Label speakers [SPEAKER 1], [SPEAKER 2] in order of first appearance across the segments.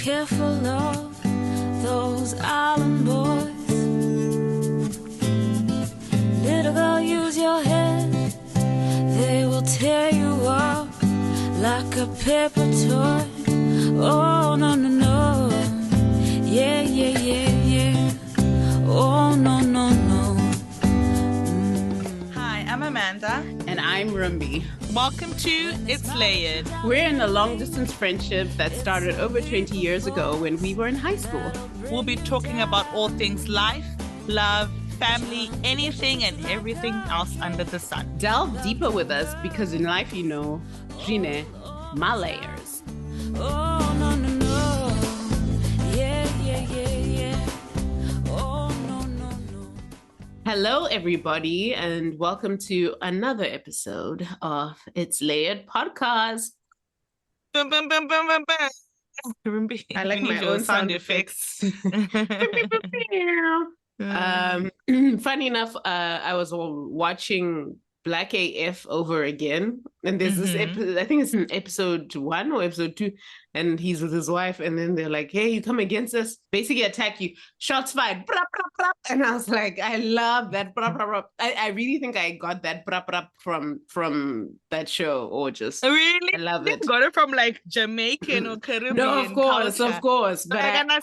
[SPEAKER 1] careful of those island boys. Little girl, use your head. They will tear you up like a paper toy. Oh, no, no, no. Yeah, yeah, yeah, yeah. Oh, no, no, no.
[SPEAKER 2] Hi, I'm Amanda.
[SPEAKER 3] And I'm Rumbi.
[SPEAKER 2] Welcome to It's Layered.
[SPEAKER 3] We're in a long-distance friendship that started over 20 years ago when we were in high school.
[SPEAKER 2] We'll be talking about all things life, love, family, anything and everything else under the sun.
[SPEAKER 3] Delve deeper with us because in life, you know, Gine, my layers.
[SPEAKER 1] Oh, no, no, no. Yeah, yeah, yeah, yeah. Oh, no, no, no.
[SPEAKER 3] Hello, everybody, and welcome to another episode of It's Layered podcast.
[SPEAKER 2] Bum, bum, bum, bum, bum, bum. Rumbi,
[SPEAKER 3] I like
[SPEAKER 2] you
[SPEAKER 3] my
[SPEAKER 2] need your
[SPEAKER 3] own sound
[SPEAKER 2] effects.
[SPEAKER 3] Funny enough, I was watching Black AF over again, and there's this episode, I think it's in episode 1 or episode 2, and he's with his wife, and then they're like, hey, you come against us, basically attack you, shots fired, brap, brap, brap. And I was like, I love that brap, brap, brap. I really think I got that brap, brap from that show, or just
[SPEAKER 2] Really?
[SPEAKER 3] I love
[SPEAKER 2] You
[SPEAKER 3] it.
[SPEAKER 2] got it from like Jamaican or Caribbean
[SPEAKER 3] No, of course,
[SPEAKER 2] culture.
[SPEAKER 3] but
[SPEAKER 2] Like,
[SPEAKER 3] I
[SPEAKER 2] and I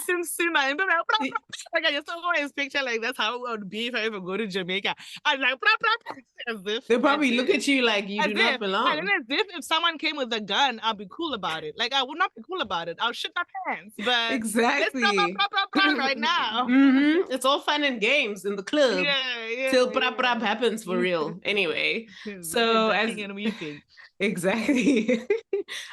[SPEAKER 2] just always picture like that's how it would be if I ever go to Jamaica. I'm like, blah, blah, blah, as if,
[SPEAKER 3] they'll probably
[SPEAKER 2] as
[SPEAKER 3] look
[SPEAKER 2] if-
[SPEAKER 3] at you like you
[SPEAKER 2] as
[SPEAKER 3] do not
[SPEAKER 2] if-
[SPEAKER 3] belong.
[SPEAKER 2] And then as if someone came with a gun, I'll be cool about it. Like I would not be cool about it. I'll shit my pants. But
[SPEAKER 3] Exactly.
[SPEAKER 2] let's blah, blah, blah, blah, blah right now.
[SPEAKER 3] It's all fun and games in the club
[SPEAKER 2] Yeah.
[SPEAKER 3] till brap brap happens for real. Anyway, so
[SPEAKER 2] Ducking and weeping.
[SPEAKER 3] exactly.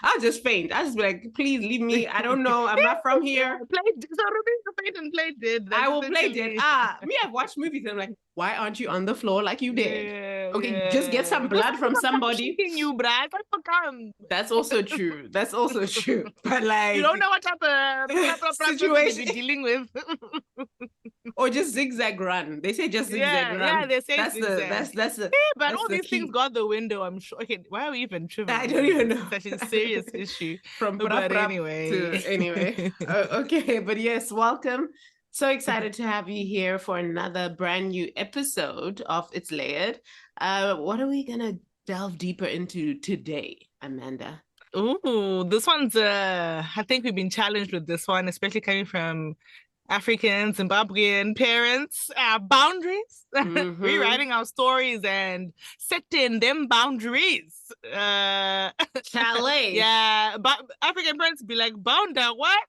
[SPEAKER 3] I'll just faint. I'll just be like, please leave me. I don't know. I'm not from here.
[SPEAKER 2] So Ruby, faint and play dead.
[SPEAKER 3] I will
[SPEAKER 2] That's
[SPEAKER 3] play
[SPEAKER 2] literally-
[SPEAKER 3] dead. Me, I've watched movies and I'm like, why aren't you on the floor like you did?
[SPEAKER 2] Yeah,
[SPEAKER 3] Okay, just get some blood from somebody.
[SPEAKER 2] Kicking you, Brad.
[SPEAKER 3] That's also true. That's also true. But like,
[SPEAKER 2] You don't know what type of
[SPEAKER 3] Situation.
[SPEAKER 2] you're dealing with.
[SPEAKER 3] or just zigzag run. They say just zigzag run.
[SPEAKER 2] Yeah, they say
[SPEAKER 3] that's
[SPEAKER 2] zigzag.
[SPEAKER 3] that's the
[SPEAKER 2] But
[SPEAKER 3] that's
[SPEAKER 2] all
[SPEAKER 3] the
[SPEAKER 2] these things
[SPEAKER 3] key.
[SPEAKER 2] got the window, I'm sure. Okay, why are we even trivial?
[SPEAKER 3] I don't even know.
[SPEAKER 2] Such a serious issue.
[SPEAKER 3] From
[SPEAKER 2] But
[SPEAKER 3] brap brap
[SPEAKER 2] anyway.
[SPEAKER 3] to anyway. Okay, but yes, welcome. So excited to have you here for another brand new episode of It's Layered. What are we gonna delve deeper into today, Amanda?
[SPEAKER 2] Ooh, this one's I think we've been challenged with this one, especially coming from African, Zimbabwean parents. Boundaries,
[SPEAKER 3] Mhm.
[SPEAKER 2] rewriting our stories and setting them boundaries.
[SPEAKER 3] Chalet.
[SPEAKER 2] Yeah, but African parents be like, bounder, what?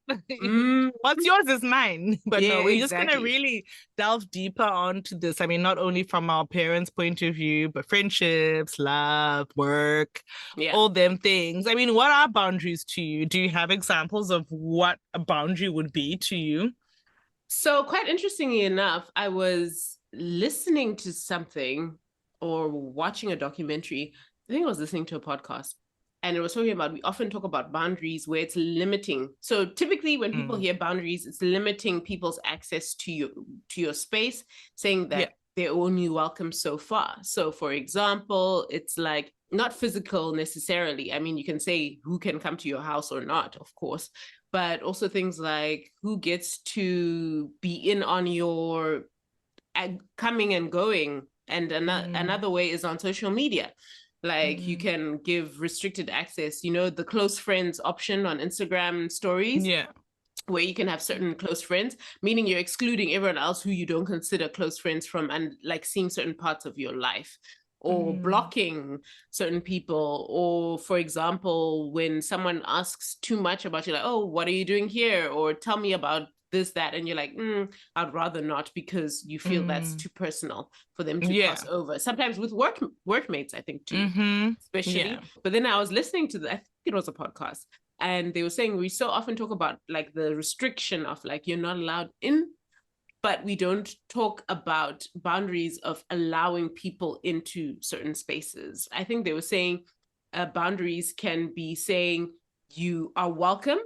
[SPEAKER 2] What's yours is mine. But
[SPEAKER 3] Yeah,
[SPEAKER 2] no, we're just
[SPEAKER 3] exactly.
[SPEAKER 2] gonna really delve deeper onto this. I mean, not only from our parents' point of view, but friendships, love, work,
[SPEAKER 3] Yeah.
[SPEAKER 2] all them things. I mean, what are boundaries to you? Do you have examples of what a boundary would be to you?
[SPEAKER 3] So quite interestingly enough, I was listening to something or watching a documentary. I think I was listening to a podcast, and it was talking about, we often talk about boundaries where it's limiting. So typically when people hear boundaries, it's limiting people's access to your space, saying that
[SPEAKER 2] Yeah.
[SPEAKER 3] they're only welcome so far. So for example, it's like not physical necessarily. I mean, you can say who can come to your house or not, of course, but also things like who gets to be in on your coming and going. And another way is on social media. Like you can give restricted access, the close friends option on Instagram stories,
[SPEAKER 2] Yeah.
[SPEAKER 3] where you can have certain close friends, meaning you're excluding everyone else who you don't consider close friends from, and like seeing certain parts of your life, or blocking certain people. Or for example, when someone asks too much about you, like, oh, what are you doing here? Or tell me about this, that, and you're like, I'd rather not, because you feel that's too personal for them to cross over. Sometimes with workmates, I think too, especially.
[SPEAKER 2] Yeah.
[SPEAKER 3] But then I was listening to I think it was a podcast, and they were saying we so often talk about like the restriction of like you're not allowed in, but we don't talk about boundaries of allowing people into certain spaces. I think they were saying boundaries can be saying you are welcome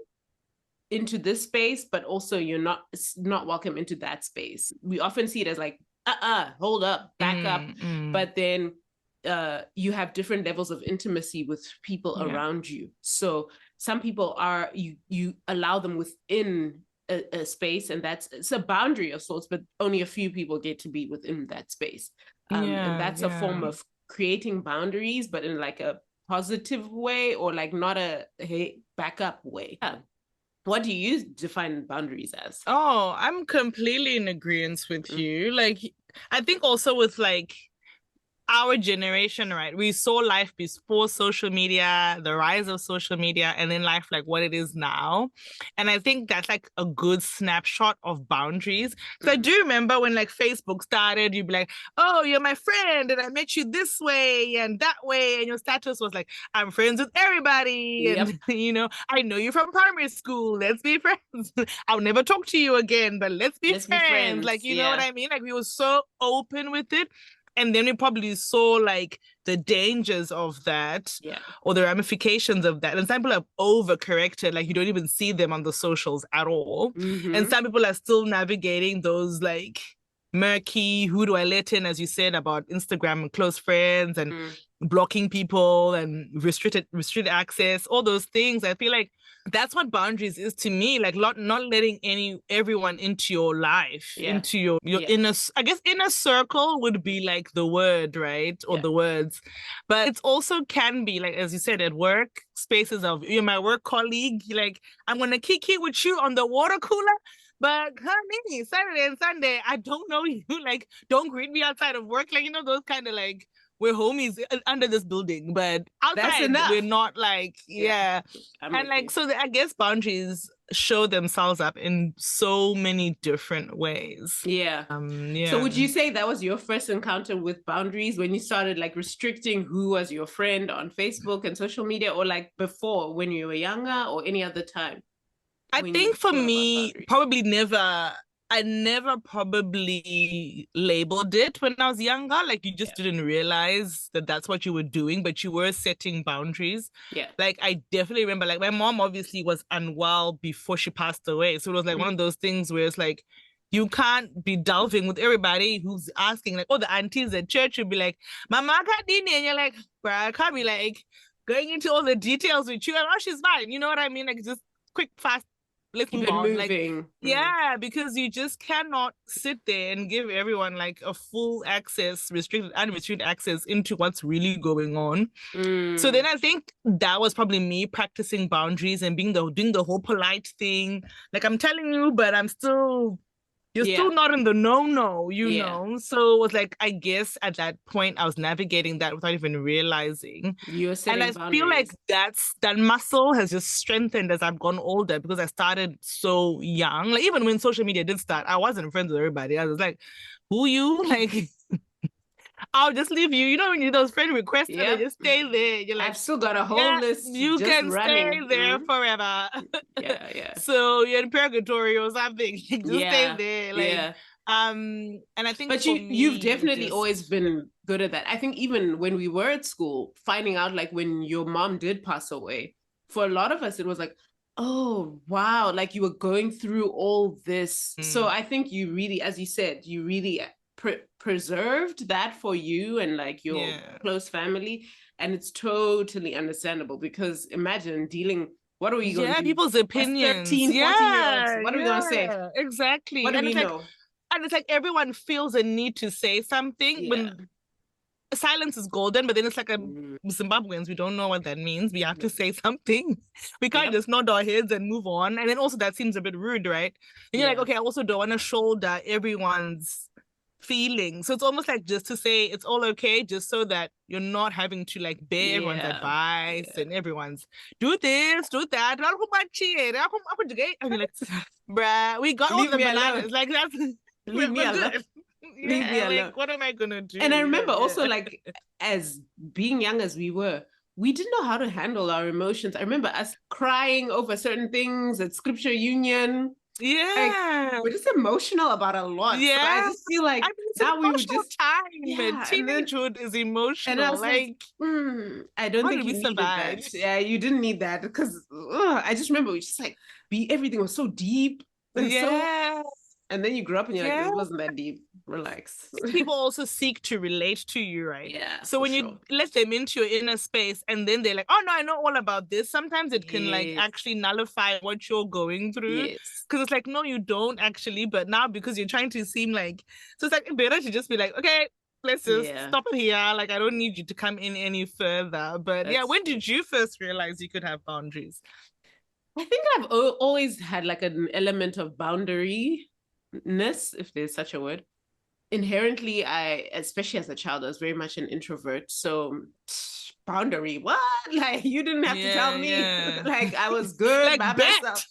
[SPEAKER 3] into this space, but also you're not welcome into that space. We often see it as like, hold up, back up. But then you have different levels of intimacy with people around you. So some people are, you allow them within a space, and it's a boundary of sorts, but only a few people get to be within that space. And that's a form of creating boundaries, but in like a positive way, or like not a hey, back up way. What do you define boundaries as?
[SPEAKER 2] Oh, I'm completely in agreement with you. Like, I think also with like our generation, right? We saw life before social media, the rise of social media, and then life like what it is now. And I think that's like a good snapshot of boundaries. Because I do remember when like Facebook started, you'd be like, oh, you're my friend, and I met you this way and that way. And your status was like, I'm friends with everybody. And, you know, I know you from primary school. Let's be friends. I'll never talk to you again, but let's be friends. Like, you know what I mean? Like, we were so open with it. And then we probably saw like the dangers of that, or the ramifications of that. And some people have overcorrected, like you don't even see them on the socials at all. And some people are still navigating those like murky, who do I let in, as you said, about Instagram and close friends and blocking people and restricted access, all those things. I feel like that's what boundaries is to me, like not letting everyone into your life, into your inner, I guess inner circle would be like the word, right? Or the words. But it's also can be like, as you said, at work, spaces of, you're my work colleague, like I'm gonna kiki with you on the water cooler, but honey, Saturday and Sunday, I don't know you, like don't greet me outside of work, like, you know, those kind of like, we're homies under this building, but outside we're not like, and like, so I guess boundaries show themselves up in so many different ways. So would you say that was your first encounter with boundaries, when you started like restricting who was your friend on Facebook and social media, or like before when you were younger, or any other time? I think for me, probably never. I never probably labeled it when I was younger. Like you just didn't realize that that's what you were doing, but you were setting boundaries. Like I definitely remember, like my mom obviously was unwell before she passed away. So it was like one of those things where it's like, you can't be delving with everybody who's asking, like, oh, the aunties at church would be like, Mama, and you're like, bruh, I can't be like going into all the details with you. And oh, she's fine. You know what I mean? Like just quick, fast. Let's move on.
[SPEAKER 3] Moving.
[SPEAKER 2] Like, because you just cannot sit there and give everyone like a full access, restricted, unrestricted access into what's really going on. So then I think that was probably me practicing boundaries and doing the whole polite thing. Like I'm telling you, but I'm still, you're still not in the no, you know? So it was like, I guess at that point, I was navigating that without even realizing. And I feel like that muscle has just strengthened as I've gone older, because I started so young. Like even when social media did start, I wasn't friends with everybody. I was like, who you? Like, I'll just leave you. You know, when you those friend requests, and they just stay there. You're like,
[SPEAKER 3] I've still got a whole list.
[SPEAKER 2] You
[SPEAKER 3] just
[SPEAKER 2] can
[SPEAKER 3] running.
[SPEAKER 2] stay there forever. So you're in purgatory or something. Just stay there. Like, and I think,
[SPEAKER 3] but you've definitely always been good at that. I think even when we were at school, finding out like when your mom did pass away, for a lot of us, it was like, oh wow, like you were going through all this. So I think you really, as you said, you really preserved that for you and like your close family, and it's totally understandable, because imagine dealing, what are we going to do?
[SPEAKER 2] People's opinions.
[SPEAKER 3] 13, 14 year olds. What are we going to say?
[SPEAKER 2] Exactly.
[SPEAKER 3] What do we know?
[SPEAKER 2] And it's like everyone feels a need to say something when silence is golden, but then it's like Zimbabweans, we don't know what that means. We have to say something. We can't just nod our heads and move on. And then also that seems a bit rude, right? And you're like, okay, I also don't want to shoulder everyone's feelings. So it's almost like just to say it's all okay, just so that you're not having to like bear everyone's advice and everyone's do this, do that. And you're like, bruh, we got all the bananas. Like that's
[SPEAKER 3] leave me alone. Leave me alone.
[SPEAKER 2] Like, what am I gonna do?
[SPEAKER 3] And I remember also like, as being young as we were, we didn't know how to handle our emotions. I remember us crying over certain things at Scripture Union. Like, we're just emotional about a lot. So I just feel like now we would just
[SPEAKER 2] time. And teenagehood is emotional.
[SPEAKER 3] And I was like, I don't think you needed that. Yeah, you didn't need that, because I just remember we just like everything was so deep. And and then you grew up and you're like, it wasn't that deep. relax.
[SPEAKER 2] People also seek to relate to you, right?
[SPEAKER 3] Yeah.
[SPEAKER 2] So when you let them into your inner space and then they're like, oh no, I know all about this, sometimes it can like actually nullify what you're going through.
[SPEAKER 3] Yes.
[SPEAKER 2] Because it's like, no, you don't actually, but now because you're trying to seem like, so it's like better to just be like, okay, let's just stop it here. Like, I don't need you to come in any further. But yeah, when did you first realize you could have boundaries?
[SPEAKER 3] I think I've always had like an element of boundaryness, if there's such a word. Inherently, especially as a child, I was very much an introvert. So boundary, what? Like, you didn't have to tell me. Like, I was good like by myself.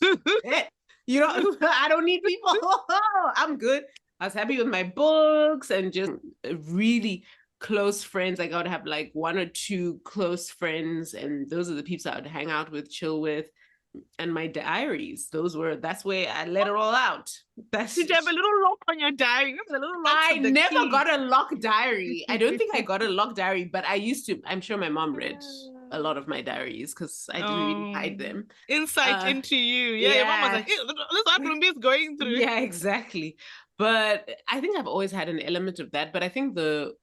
[SPEAKER 3] You know, I don't need people. I'm good. I was happy with my books and just really close friends. Like, I would have like 1 or 2 close friends, and those are the people I would hang out with, chill with. And my diaries, that's where I let it all out.
[SPEAKER 2] Did you have a little lock on your diary?
[SPEAKER 3] I never got a lock diary. I don't think I got a lock diary, but I used to. I'm sure my mom read a lot of my diaries because I didn't really hide them.
[SPEAKER 2] Insight into you. Yeah, your mom was like, hey, this what Lumbi is going through.
[SPEAKER 3] Yeah, exactly. But I think I've always had an element of that. But I think the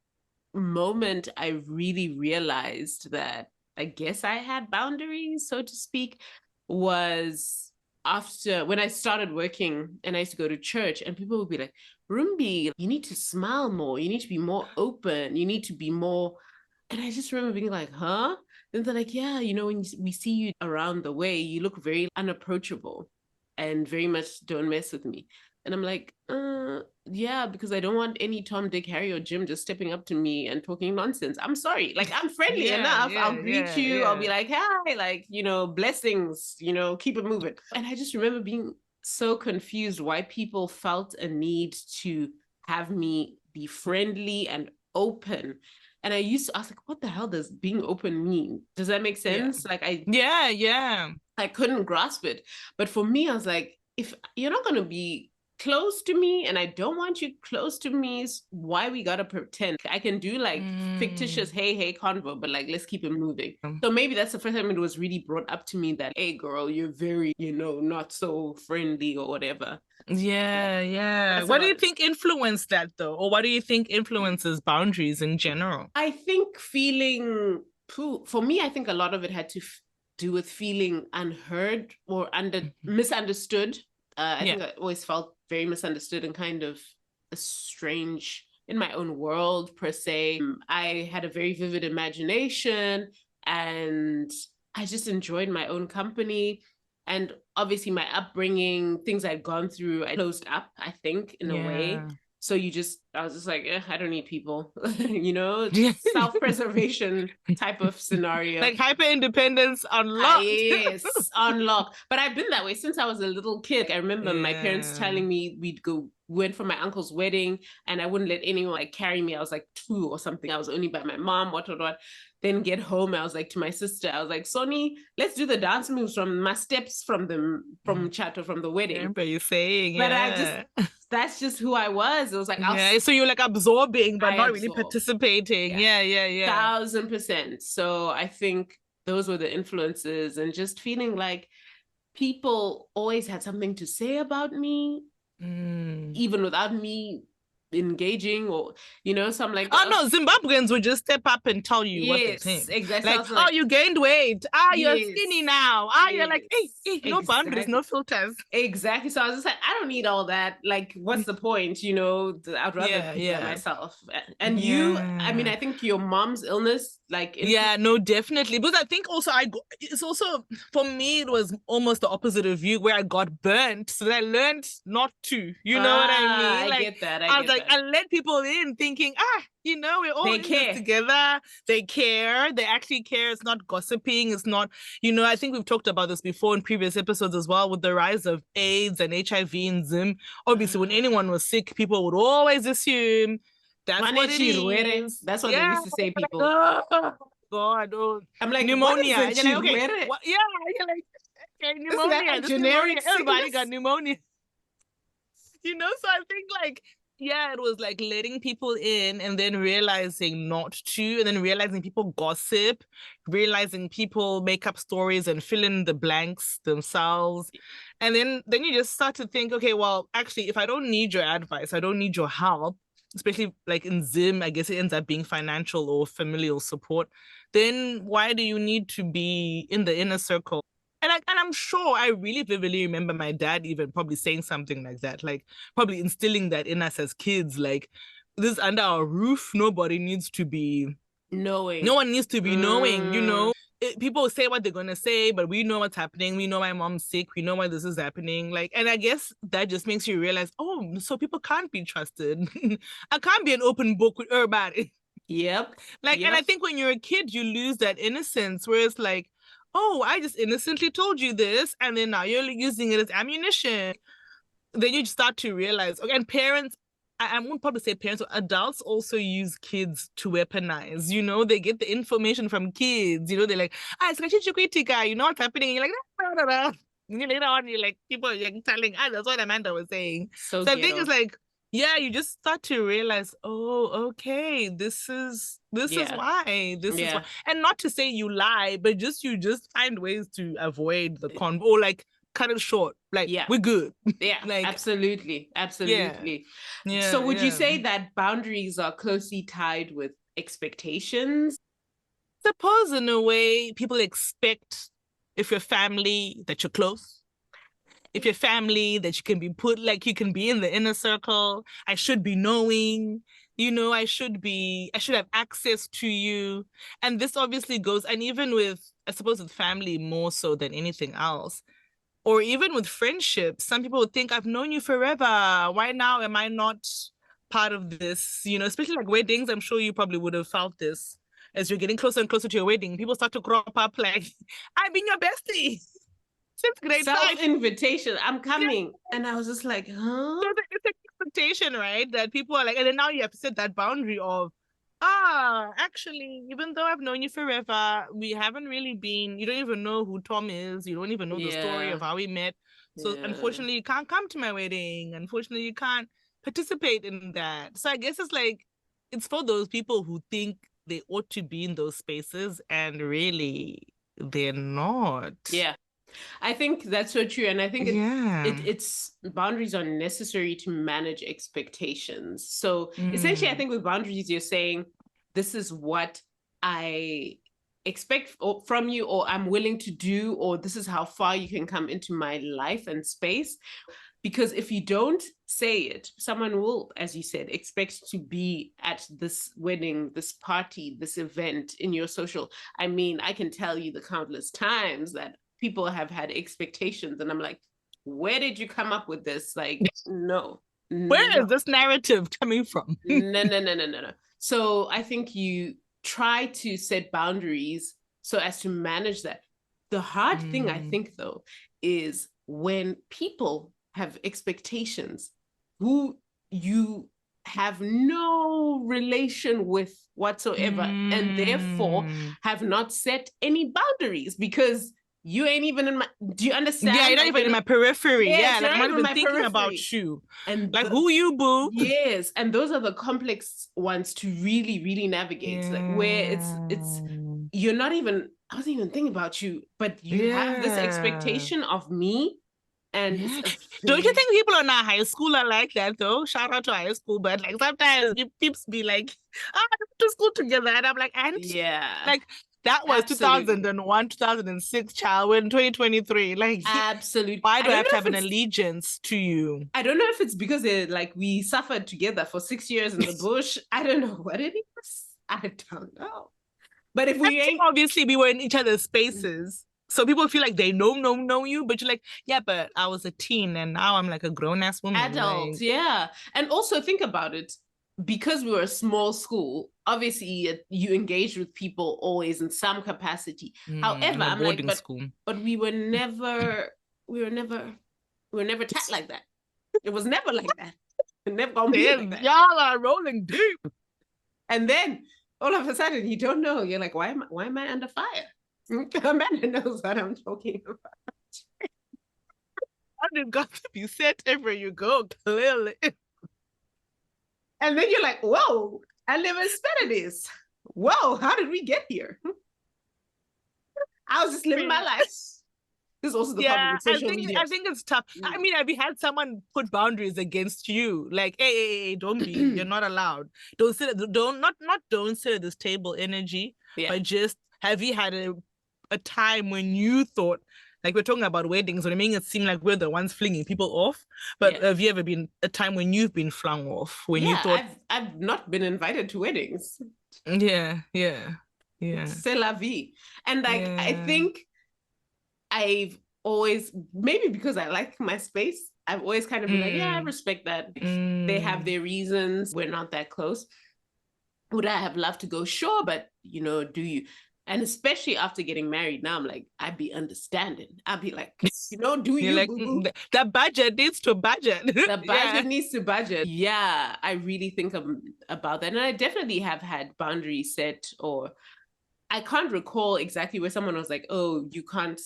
[SPEAKER 3] moment I really realized that I guess I had boundaries, so to speak, was after when I started working and I used to go to church, and people would be like, Rumbi, you need to smile more. You need to be more open. You need to be more. And I just remember being like, huh? Then they're like, yeah, you know, when we see you around the way, you look very unapproachable and very much don't mess with me. And I'm like, yeah, because I don't want any Tom, Dick, Harry, or Jim just stepping up to me and talking nonsense. I'm sorry. Like, I'm friendly enough. I'll greet you. I'll be like, hi, like, you know, blessings, you know, keep it moving. And I just remember being so confused why people felt a need to have me be friendly and open. And I used to ask, like, what the hell does being open mean? Does that make sense? Like, I couldn't grasp it. But for me, I was like, if you're not going to be close to me and I don't want you close to me, why we gotta pretend? I can do like fictitious hey convo, but like, let's keep it moving. So maybe that's the first time it was really brought up to me that, hey girl, you're very, you know, not so friendly or whatever.
[SPEAKER 2] Yeah. What do you think influenced that though? Or what do you think influences boundaries in general?
[SPEAKER 3] I think for me, I think a lot of it had to do with feeling unheard or misunderstood. I think I always felt very misunderstood and kind of strange in my own world, per se. I had a very vivid imagination and I just enjoyed my own company. And obviously my upbringing, things I'd gone through, I closed up, I think, in a way. So I was just like, I don't need people, you know, self-preservation type of scenario.
[SPEAKER 2] Like hyper-independence unlocked.
[SPEAKER 3] Yes, unlocked. But I've been that way since I was a little kid. I remember my parents telling me went for my uncle's wedding and I wouldn't let anyone like carry me. I was like 2 or something. I was only by my mom, what. Then get home, I was like to my sister, I was like, Sonny, let's do the dance moves from my steps from Chato, from the wedding.
[SPEAKER 2] I remember you saying,
[SPEAKER 3] but that's just who I was. It was like,
[SPEAKER 2] so you're like absorbing, but not really participating. Yeah.
[SPEAKER 3] 1000%. So I think those were the influences, and just feeling like people always had something to say about me, even without me engaging, or you know, so I'm like,
[SPEAKER 2] no, Zimbabweans would just step up and tell you what they think.
[SPEAKER 3] Exactly.
[SPEAKER 2] Like, you gained weight, you're skinny now, you're like, hey, no boundaries, no filters.
[SPEAKER 3] Exactly. So I was just like, I don't need all that. Like, what's the point? You know, I'd rather be by myself. And you, I mean, I think your mom's illness, like,
[SPEAKER 2] no, definitely. Because I think also it's also, for me, it was almost the opposite of you, where I got burnt, so that I learned not to. You know what I mean? Like,
[SPEAKER 3] I get that.
[SPEAKER 2] I was like, I let people in thinking, you know, we're all in this together. They care. They actually care. It's not gossiping. It's not, you know, I think we've talked about this before in previous episodes as well, with the rise of AIDS and HIV and Zim. Obviously, when anyone was sick, people would always assume that's what it is.
[SPEAKER 3] That's what they used to say, people.
[SPEAKER 2] Like, God, I'm like, pneumonia.
[SPEAKER 3] What is it,
[SPEAKER 2] you're like, okay, you're like, okay, pneumonia.
[SPEAKER 3] Generic.
[SPEAKER 2] Everybody got pneumonia. You know, so I think like, it was like letting people in and then realizing not to, and then realizing people gossip, realizing people make up stories and fill in the blanks themselves. And then you just start to think, okay, well, actually, if I don't need your advice, I don't need your help, especially like in Zim, I guess it ends up being financial or familial support, then why do you need to be in the inner circle? And I'm sure I really vividly remember my dad even probably saying something like that, like probably instilling that in us as kids, like this is under our roof, nobody needs to be
[SPEAKER 3] knowing.
[SPEAKER 2] No one needs to be knowing, people say what they're gonna say, but we know what's happening. We know my mom's sick. We know why this is happening. Like, and I guess that just makes you realize, oh, so people can't be trusted. I can't be an open book with everybody.
[SPEAKER 3] Yep.
[SPEAKER 2] And I think when you're a kid, you lose that innocence, where it's like, oh, I just innocently told you this, and then now you're using it as ammunition. Then you start to realize, okay, and parents, I won't probably say parents, but adults also use kids to weaponize. They get the information from kids. They're like, it's Kritika, you know what's happening? And you're like, no. Later on, you're like, people are like telling, that's what Amanda was saying. So I think it's like, yeah, you just start to realize, oh, okay, this is why. This is why. And not to say you lie, but you just find ways to avoid the convo, or like cut it short. Like, we're good.
[SPEAKER 3] Yeah, like, absolutely. Yeah. So would you say that boundaries are closely tied with expectations?
[SPEAKER 2] Suppose in a way people expect, if you're family, that you're close. If you're family, that you can be put, like you can be in the inner circle. I should be knowing, I should have access to you. And this obviously goes, and even with, I suppose with family more so than anything else, or even with friendships, some people would think, I've known you forever. Why now am I not part of this? Especially like weddings, I'm sure you probably would have felt this. As you're getting closer and closer to your wedding, people start to crop up like, I've been your bestie since grade 5.
[SPEAKER 3] Self-invitation, I'm coming. Yeah. And I was just like, huh?
[SPEAKER 2] So it's an expectation, right? That people are like, and then now you have to set that boundary of, actually, even though I've known you forever, we haven't really been, you don't even know who Tom is. You don't even know the story of how we met. So unfortunately, you can't come to my wedding. Unfortunately, you can't participate in that. So I guess it's like, it's for those people who think they ought to be in those spaces and really they're not.
[SPEAKER 3] Yeah. I think that's so true. And I think it's boundaries are necessary to manage expectations. So essentially, I think with boundaries, you're saying, this is what I expect from you, or I'm willing to do, or this is how far you can come into my life and space. Because if you don't say it, someone will, as you said, expect to be at this wedding, this party, this event in your social. I mean, I can tell you the countless times that people have had expectations, and I'm like, where did you come up with this? Like, no.
[SPEAKER 2] Where is this narrative coming from?
[SPEAKER 3] No. So I think you try to set boundaries so as to manage that. The hard thing, I think, though, is when people have expectations who you have no relation with whatsoever, and therefore have not set any boundaries, because you ain't even in my, do you understand?
[SPEAKER 2] Yeah, you're not even in my periphery.
[SPEAKER 3] Yes,
[SPEAKER 2] like I'm not even thinking about you. And like, who you, boo?
[SPEAKER 3] Yes, and those are the complex ones to really, really navigate. Like, where it's you're not even, I wasn't even thinking about you, but you have this expectation of me. And
[SPEAKER 2] don't you think people in our high school are like that though? Shout out to high school, but like sometimes people be like, I went to school together, and I'm like, and like, that was 2001, 2006, child. We're in 2023. Like,
[SPEAKER 3] absolutely.
[SPEAKER 2] Why do I have to have an allegiance to you?
[SPEAKER 3] I don't know if it's because like we suffered together for 6 years in the bush. I don't know what it is. I don't know. But if we ain't,
[SPEAKER 2] obviously we were in each other's spaces. So people feel like they know you, but you're like, yeah, but I was a teen and now I'm like a grown-ass woman.
[SPEAKER 3] Adult,
[SPEAKER 2] like...
[SPEAKER 3] yeah. And also think about it. Because we were a small school, obviously you engage with people always in some capacity. However, I'm like, but we were never tight like that. It was never like that. It never gonna be like that.
[SPEAKER 2] Y'all are rolling deep.
[SPEAKER 3] And then all of a sudden you don't know. You're like, why am I under fire? Amanda knows what I'm talking about.
[SPEAKER 2] You've got to be set everywhere you go, clearly.
[SPEAKER 3] And then you're like, whoa, I never expected this. Whoa, how did we get here? I was just living my life. This is also the problem with social media.
[SPEAKER 2] I think it's tough. I mean, have you had someone put boundaries against you? Like, hey, don't be, you're not allowed. Don't sit at this table energy, but just have you had a time when you thought, like we're talking about weddings, or making it seem like we're the ones flinging people off. But have you ever been a time when you've been flung off, when you thought
[SPEAKER 3] I've not been invited to weddings.
[SPEAKER 2] Yeah.
[SPEAKER 3] C'est la vie. And like I think I've always, maybe because I like my space, I've always kind of been like, I respect that. They have their reasons. We're not that close. Would I have loved to go? Sure, but do you? And especially after getting married, now I'm like, I'd be understanding. I'd be like, do you?
[SPEAKER 2] Like, the budget needs to budget.
[SPEAKER 3] The budget needs to budget. Yeah, I really think about that. And I definitely have had boundaries set, or I can't recall exactly where someone was like, oh, you can't.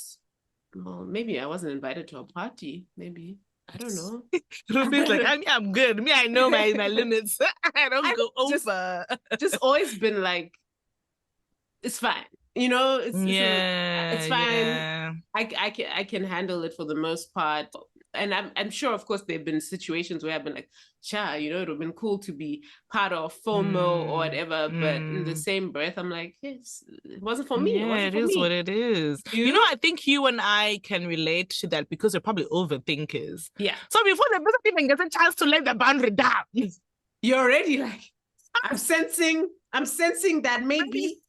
[SPEAKER 3] Well, maybe I wasn't invited to a party. Maybe. I don't know.
[SPEAKER 2] Ruby's like, I'm good. Me, I know my limits. I don't go over.
[SPEAKER 3] Just always been like, it's fine. It's fine.
[SPEAKER 2] Yeah.
[SPEAKER 3] I can handle it for the most part. And I'm sure, of course, there have been situations where I've been like, it would have been cool to be part of FOMO or whatever. But in the same breath, I'm like, yes, it wasn't for me.
[SPEAKER 2] Yeah, it is what it is. I think you and I can relate to that because we're probably overthinkers. Yeah. So before the person even gets a chance to lay the boundary down,
[SPEAKER 3] you're already like, I'm sensing that maybe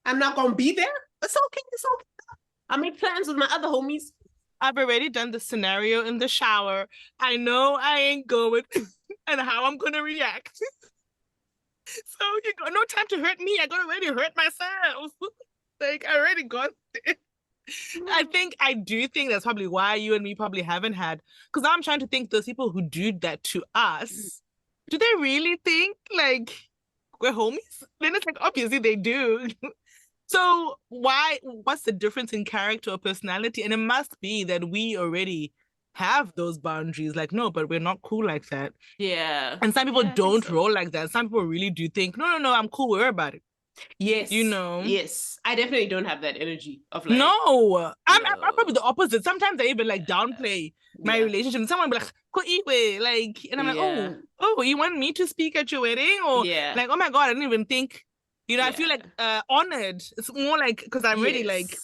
[SPEAKER 3] I'm not going to be there. It's okay. I make plans with my other homies.
[SPEAKER 2] I've already done the scenario in the shower. I know I ain't going and how I'm going to react. So you got no time to hurt me. I got already hurt myself. Like, I already got there. I do think that's probably why you and me probably haven't had, because I'm trying to think those people who do that to us, do they really think like we're homies? Then it's like, obviously they do. So what's the difference in character or personality? And it must be that we already have those boundaries. Like, no, but we're not cool like that.
[SPEAKER 3] Yeah.
[SPEAKER 2] And some people don't roll like that. Some people really do think, no, I'm cool. We're about it.
[SPEAKER 3] Yes. Yes. I definitely don't have that energy of like.
[SPEAKER 2] No. I'm probably the opposite. Sometimes I even like downplay my relationship. And someone be like, go eat way. Like, and I'm like, oh, you want me to speak at your wedding? Or like, oh my God, I didn't even think. I feel like honored. It's more like, because I'm already like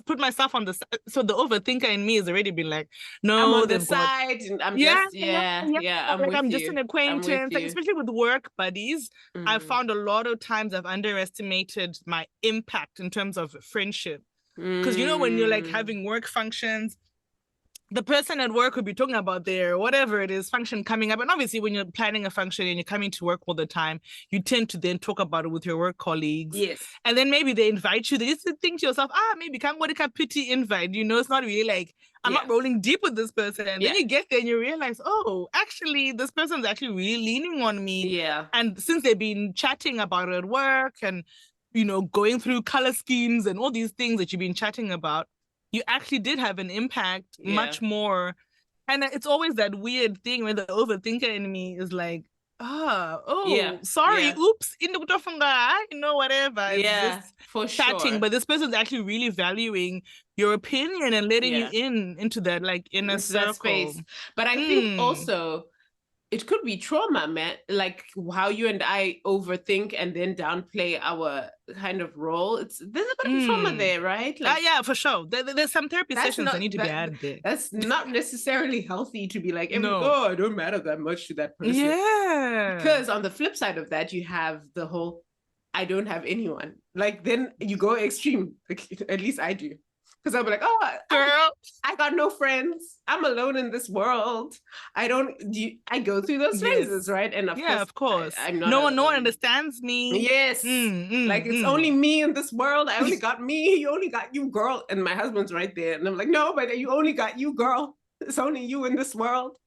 [SPEAKER 2] put myself on the side. So the overthinker in me has already been like, no,
[SPEAKER 3] I'm on the side. And I'm
[SPEAKER 2] I'm just an acquaintance. Like, especially with work buddies, I've found a lot of times I've underestimated my impact in terms of friendship. Because when you're like having work functions, the person at work would be talking about their whatever it is function coming up, and obviously when you're planning a function and you're coming to work all the time, you tend to then talk about it with your work colleagues. Yes. And then maybe they invite you. They just think to yourself, maybe can't what a pity invite. It's not really like I'm not rolling deep with this person. And then you get there and you realize, oh, actually this person's actually really leaning on me. Yeah. And since they've been chatting about it at work and going through color schemes and all these things that you've been chatting about, you actually did have an impact much more. And it's always that weird thing where the overthinker in me is like, sorry, oops, whatever. It's for chatting, sure. But this person's actually really valuing your opinion and letting you into that like inner circle. Space.
[SPEAKER 3] But I think also it could be trauma, man. Like how you and I overthink and then downplay our kind of role. There's a bit of trauma there, right? Like,
[SPEAKER 2] yeah, for sure. There's some therapy sessions that need to be added there.
[SPEAKER 3] That's not necessarily healthy to be like, I don't matter that much to that person.
[SPEAKER 2] Yeah.
[SPEAKER 3] Because on the flip side of that, you have the whole, I don't have anyone. Like then you go extreme. Like, at least I do. Because I'll be like, girl, I got no friends. I'm alone in this world. I go through those phases, right? And
[SPEAKER 2] of course. I'm not no one understands me.
[SPEAKER 3] Yes. Like it's only me in this world. I only got me. You only got you, girl. And my husband's right there. And I'm like, no, but you only got you, girl. It's only you in this world.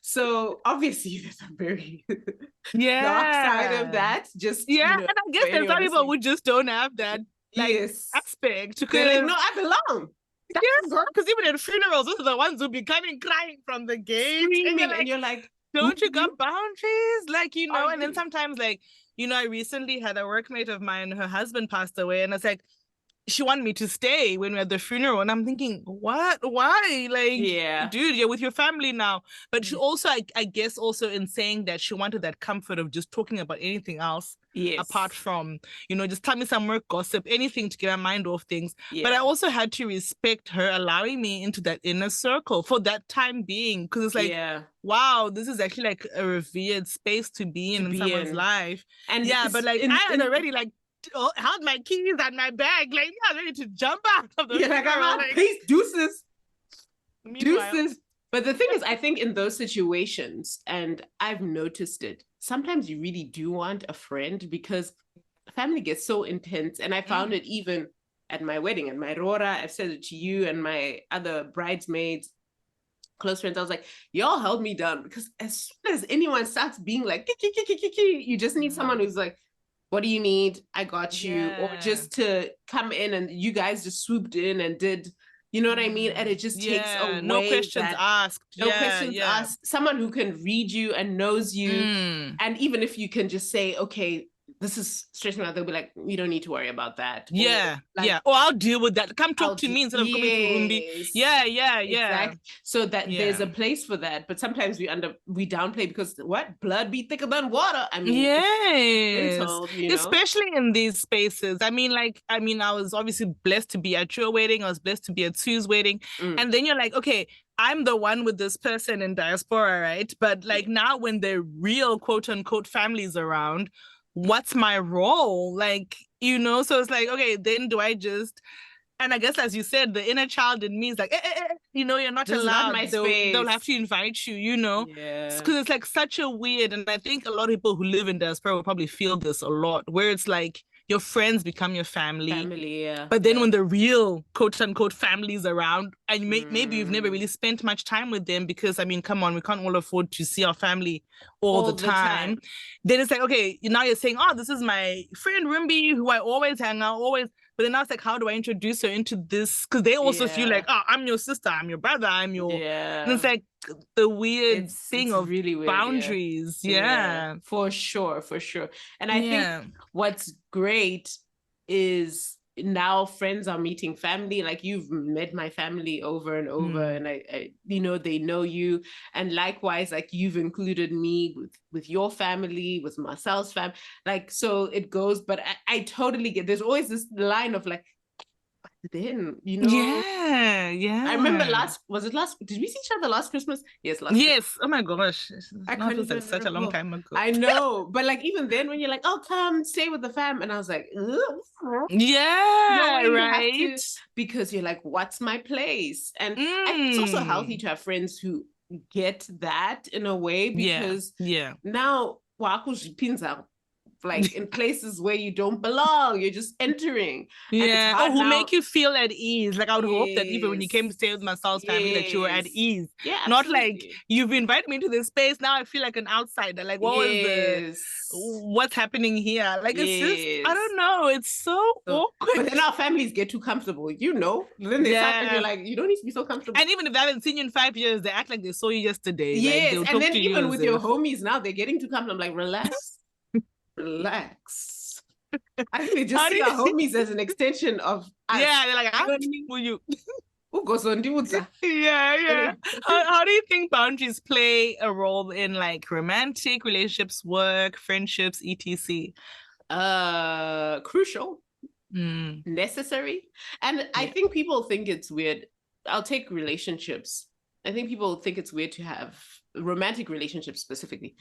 [SPEAKER 3] So obviously there's a very dark side of that. Just
[SPEAKER 2] and I guess there's some people who just don't have that. Aspect.
[SPEAKER 3] They're like, no, I belong.
[SPEAKER 2] Because even at funerals, those are the ones who be coming crying from the gate.
[SPEAKER 3] And you're like,
[SPEAKER 2] don't you got boundaries? Like, and then sometimes like, I recently had a workmate of mine, her husband passed away, and it's like, she wanted me to stay when we had the funeral, and I'm thinking, what? Why? Like, dude, you're with your family now. But she also, I guess, also in saying that she wanted that comfort of just talking about anything else. Apart from, just tell me some more gossip, anything to get my mind off things. But I also had to respect her allowing me into that inner circle for that time being, because it's like, wow, this is actually like a revered space to be in someone's life. And but like I had already like held my keys and my bag, like I was ready to jump out of the
[SPEAKER 3] like, I'm out, please, deuces. Deuces. But the thing is, I think in those situations, and I've noticed it, sometimes you really do want a friend because family gets so intense. And I found it even at my wedding, and my Rora, I've said it to you and my other bridesmaids, close friends. I was like, y'all held me down, because as soon as anyone starts being like, you just need someone who's like, what do you need? I got you. Or just to come in, and you guys just swooped in and did, you know what I mean? And it just takes away.
[SPEAKER 2] No questions asked.
[SPEAKER 3] No questions asked. Someone who can read you and knows you. And even if you can just say, okay, this is stressing me out, they'll be like, you don't need to worry about that.
[SPEAKER 2] Or I'll deal with that. Come talk to me instead of coming to Umbi. Exactly.
[SPEAKER 3] So that there's a place for that. But sometimes we downplay, because blood be thicker than water. I mean, told,
[SPEAKER 2] especially in these spaces. I mean, I was obviously blessed to be at your wedding. I was blessed to be at Sue's wedding. And then you're like, okay, I'm the one with this person in diaspora, right? But like now when the real quote unquote family's around, what's my role? Like, so it's like, okay, then do I just, and I guess as you said, the inner child in me is like, you're not allowed.
[SPEAKER 3] Not my space.
[SPEAKER 2] They'll have to invite you, because it's like such a weird, and I think a lot of people who live in diaspora will probably feel this a lot, where it's like your friends become your family. But then when the real quote unquote family is around, and maybe you've never really spent much time with them, because I mean, come on, we can't all afford to see our family all the time. Then it's like, okay, now you're saying, oh, this is my friend Rumbi, who I always hang out, but then now it's like, how do I introduce her into this? Because they also feel like, oh, I'm your sister, I'm your brother, I'm your... And it's like the weird thing of really weird, boundaries.
[SPEAKER 3] For sure. And I think what's great is now friends are meeting family. Like, you've met my family over and over, and I they know you, and likewise, like, you've included me with your family, with Marcel's family, like, so it goes. But I totally get, there's always this line of like, then I remember did we see each other last Christmas? Yes.
[SPEAKER 2] Oh my gosh, I can't even such a long time ago.
[SPEAKER 3] I know, but like, even then when you're like, oh, come stay with the fam, and I was like, right, because you're like, what's my place? And it's also healthy to have friends who get that in a way, because now like in places where you don't belong, you're just entering.
[SPEAKER 2] Or who make you feel at ease. Like, I would hope that even when you came to stay with Marcel's family, that you were at ease. Not like, you've invited me to this space, now I feel like an outsider. Like, what's happening here? Like, it's just, I don't know, it's so awkward.
[SPEAKER 3] But then our families get too comfortable, then they start, and you're like, you don't need to be so comfortable.
[SPEAKER 2] And even if they haven't seen you in 5 years, they act like they saw you yesterday.
[SPEAKER 3] Like, and then even with your homies now, they're getting too comfortable. I'm like, relax. I think they just see our homies as an extension of us.
[SPEAKER 2] They're like, will you?
[SPEAKER 3] Who goes on?
[SPEAKER 2] How do you think boundaries play a role in like romantic relationships, work, friendships, etc.?
[SPEAKER 3] Crucial, necessary, and I think people think it's weird. I'll take relationships. I think people think it's weird to have romantic relationships specifically,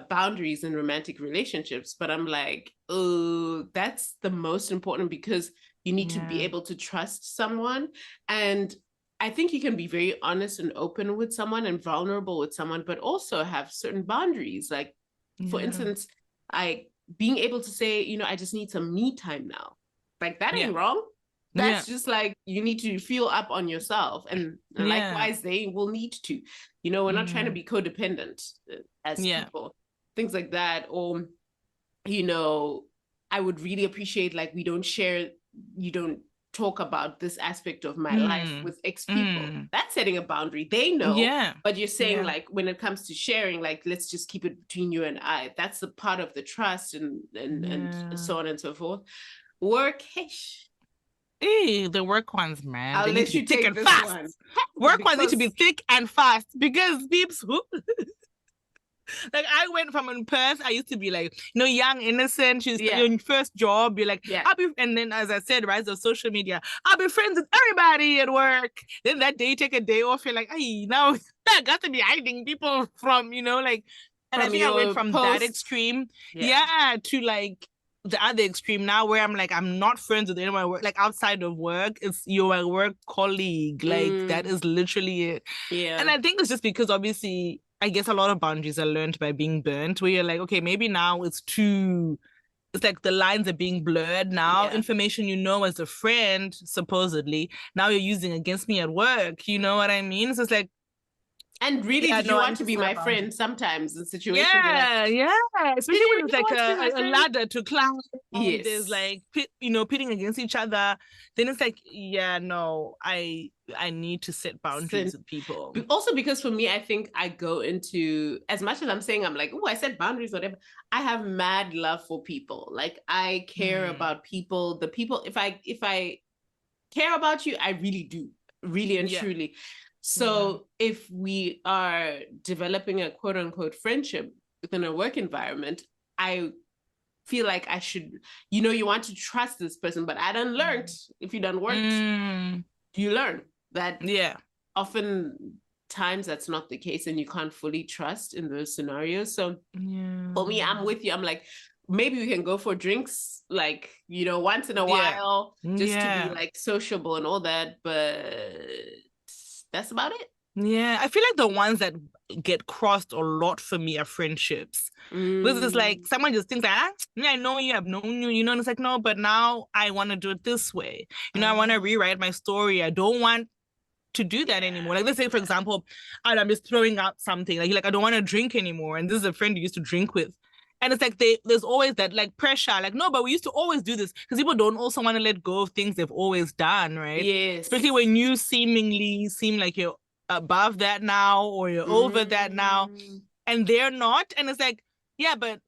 [SPEAKER 3] boundaries in romantic relationships. But I'm like, oh, that's the most important, because you need to be able to trust someone. And I think you can be very honest and open with someone and vulnerable with someone, but also have certain boundaries. Like, for instance, being able to say, I just need some me time now. Like, that ain't wrong. That's just like, you need to feel up on yourself, and likewise they will need to, we're not trying to be codependent as people, things like that. Or, I would really appreciate, like, you don't talk about this aspect of my life with X people. That's setting a boundary. They know, but you're saying like, when it comes to sharing, like, let's just keep it between you and I. That's a part of the trust, and so on and so forth. Work,
[SPEAKER 2] The work ones, man.
[SPEAKER 3] I'll
[SPEAKER 2] They need
[SPEAKER 3] let
[SPEAKER 2] to be
[SPEAKER 3] you
[SPEAKER 2] thick
[SPEAKER 3] take
[SPEAKER 2] and
[SPEAKER 3] this
[SPEAKER 2] fast.
[SPEAKER 3] one.
[SPEAKER 2] Work ones need to be
[SPEAKER 3] Because-
[SPEAKER 2] thick and fast because peeps who like I went from in Perth, I used to be like, young, innocent. She's your first job, you're like, I'll be, and then as I said, rise of social media, I'll be friends with everybody at work. Then that day, you take a day off, you're like, hey, now I got to be hiding people from, like, and I think I went from that extreme, to like the other extreme now where I'm like, I'm not friends with anyone at work, like outside of work, it's your work colleague. Like that is literally it. Yeah. And I think it's just because obviously I guess a lot of boundaries are learned by being burnt, where you're like, okay, maybe now it's like the lines are being blurred now. Information as a friend, supposedly, now you're using against me at work. You know what I mean? So it's like,
[SPEAKER 3] and really, did you want to be my friend sometimes in situations?
[SPEAKER 2] Especially when it's like a ladder to climb. There's like, pitting against each other. Then it's like, I need to set boundaries with people.
[SPEAKER 3] Also because for me, I think I go into, as much as I'm saying, I'm like, oh, I set boundaries, whatever. I have mad love for people. Like I care about people. The people, if I care about you, I really do, really and truly. So if we are developing a quote unquote friendship within a work environment, I feel like I should, you want to trust this person, but I done learned, if you done worked, you learn that often times that's not the case and you can't fully trust in those scenarios. So for me, I'm with you. I'm like, maybe we can go for drinks, like, once in a while, just to be like sociable and all that, but that's about it.
[SPEAKER 2] Yeah, I feel like the ones that get crossed a lot for me are friendships. Because it's like someone just thinks like, I know you, I've known you, and it's like, no, but now I want to do it this way. I want to rewrite my story. I don't want to do that anymore. Like, let's say, for example, I'm just throwing out something. Like, I don't want to drink anymore. And this is a friend you used to drink with. And it's like there's always that like pressure, like, no, but we used to always do this, because people don't also want to let go of things they've always done, right? Yes. Especially when you seemingly seem like you're above that now or you're over that now, and they're not. And it's like, but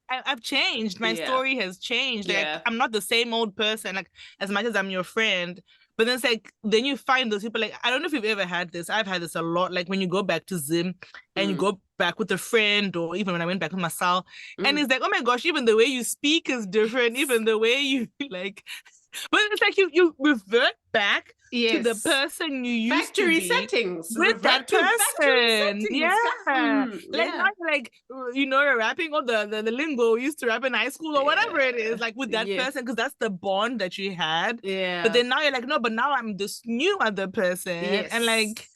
[SPEAKER 2] I've changed. My story has changed. Like, I'm not the same old person, like, as much as I'm your friend. But then it's like, then you find those people, like, I don't know if you've ever had this. I've had this a lot. Like when you go back to Zim and you go back with a friend, or even when I went back with Masal, and it's like, oh my gosh, even the way you speak is different, even the way you like, but it's like you revert back to the person you used to be. Factory settings. With that person. Like, you're rapping all the lingo you used to rap in high school or whatever it is, like with that person, because that's the bond that you had. Yeah. But then now you're like, no, but now I'm this new other person. And like,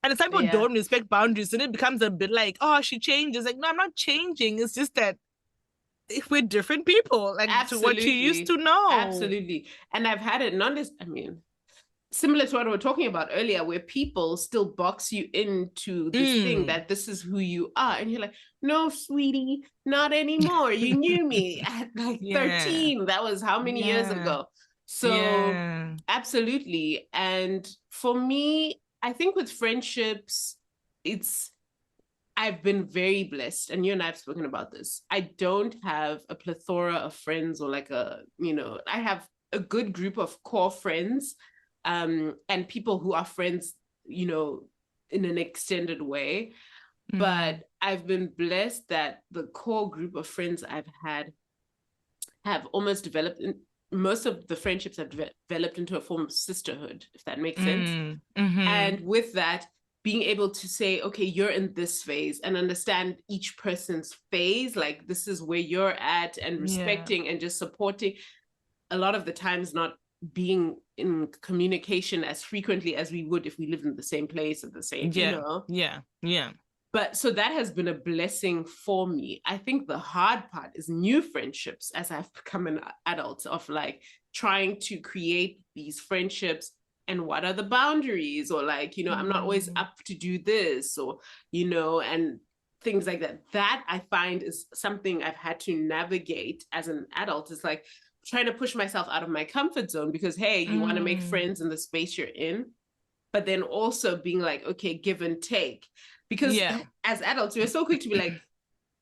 [SPEAKER 2] and some people don't respect boundaries, and it becomes a bit like, oh, she changes. Like, no, I'm not changing. It's just that if we're different people, like to what you used to know. Absolutely. And I've had it, similar to what we were talking about earlier, where people still box you into this thing that this is who you are. And you're like, no, sweetie, not anymore. You knew me at like 13. That was how many years ago? So absolutely. And for me, I think with friendships, I've been very blessed, and you and I have spoken about this. I don't have a plethora of friends or like I have a good group of core friends, and people who are friends, in an extended way. But I've been blessed that the core group of friends I've had have almost developed, most of the friendships have developed into a form of sisterhood, if that makes sense. And with that, being able to say, okay, you're in this phase, and understand each person's phase, like this is where you're at, and respecting and just supporting. A lot of the times not being in communication as frequently as we would if we lived in the same place at the same, But so that has been a blessing for me. I think the hard part is new friendships as I've become an adult, of like trying to create these friendships, and what are the boundaries, or like, I'm not always up to do this, or, and things like that. That I find is something I've had to navigate as an adult. It's like trying to push myself out of my comfort zone, because, hey, you want to make friends in the space you're in, but then also being like, okay, give and take. Because as adults, we're so quick to be like,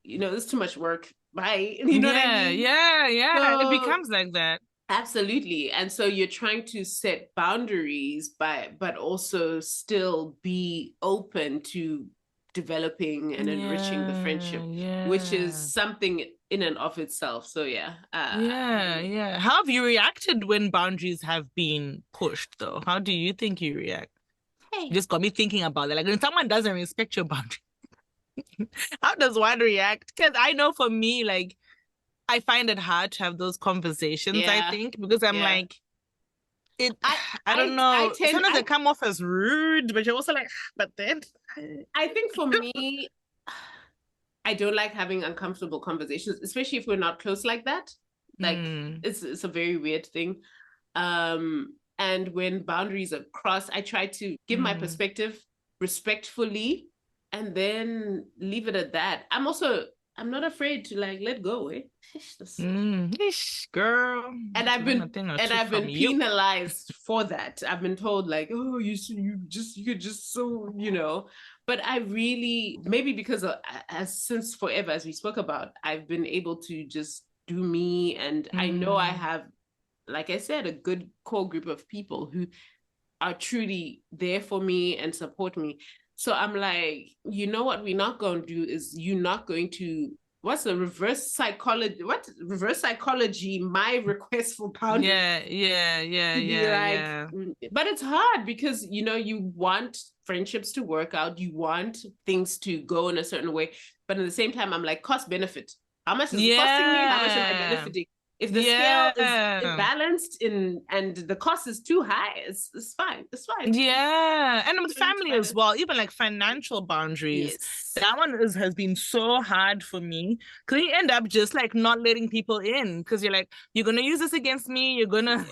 [SPEAKER 2] this is too much work. Bye. You know what I mean? So, it becomes like that.
[SPEAKER 3] Absolutely. And so you're trying to set boundaries but also still be open to developing and enriching the friendship, which is something in and of itself. So yeah.
[SPEAKER 2] Yeah. How have you reacted when boundaries have been pushed though? How do you think you react?
[SPEAKER 3] Hey.
[SPEAKER 2] You just got me thinking about it. Like when someone doesn't respect your boundary, how does one react? Because I know for me, like I find it hard to have those conversations, I think, because I'm like, I don't know. Sometimes they come off as rude, but you're also like, but then
[SPEAKER 3] I think for me, I don't like having uncomfortable conversations, especially if we're not close like that. Like it's a very weird thing. And when boundaries are crossed, I try to give my perspective respectfully and then leave it at that. I'm not afraid to like let go, eh?
[SPEAKER 2] Girl.
[SPEAKER 3] And I've been penalized for that. I've been told like, oh, you're just so, you know. But I really, maybe because since forever, as we spoke about, I've been able to just do me, and I know I have, like I said, a good core group of people who are truly there for me and support me. So I'm like, you know what we're not going to do is you're not going to, what's the reverse psychology? What reverse psychology? My request for boundaries.
[SPEAKER 2] Yeah.
[SPEAKER 3] But it's hard because, you know, you want friendships to work out. You want things to go in a certain way. But at the same time, I'm like, cost benefit. How much is it costing me? How much am I benefiting? If the scale is imbalanced and the cost is too high, it's fine. It's fine.
[SPEAKER 2] Yeah. And with family as well, even like financial boundaries. Yes. That one has been so hard for me. Because you end up just like not letting people in. Because you're like, you're going to use this against me. You're going to...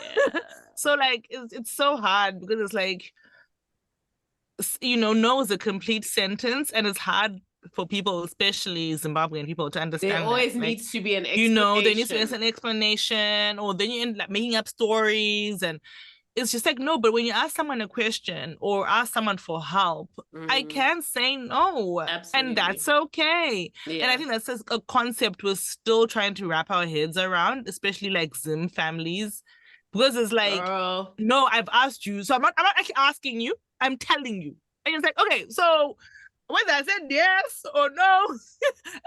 [SPEAKER 2] So like, it's so hard because it's like, you know, no is a complete sentence. And it's hard for people, especially Zimbabwean people, to understand.
[SPEAKER 3] There always needs to be an explanation.
[SPEAKER 2] You know, there needs to be an explanation, or then you end up making up stories, and it's just like, no. But when you ask someone a question or ask someone for help, I can say no. Absolutely. And that's okay. Yeah. And I think that's just a concept we're still trying to wrap our heads around, especially like Zim families, because it's like, no, I've asked you, so I'm not actually asking you, I'm telling you. And it's like, okay, so whether I said yes or no,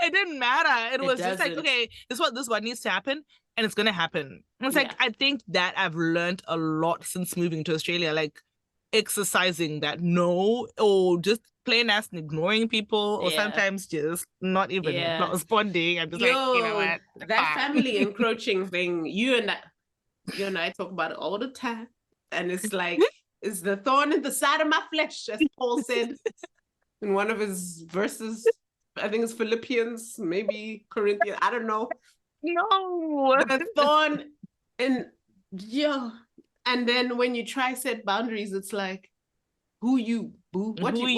[SPEAKER 2] it didn't matter. It was just like, okay, this is what needs to happen, and it's gonna happen. And it's like, I think that I've learned a lot since moving to Australia, like exercising that no, or just plain ass ignoring people, or sometimes just not even responding. I'm just like, you know what?
[SPEAKER 3] That family encroaching thing, you and I talk about it all the time. And it's like, it's the thorn in the side of my flesh, as Paul said. In one of his verses, I think it's Philippians, maybe Corinthians, I don't know.
[SPEAKER 2] No.
[SPEAKER 3] The thorn in, and then when you try set boundaries, it's like, who you, boo? What's this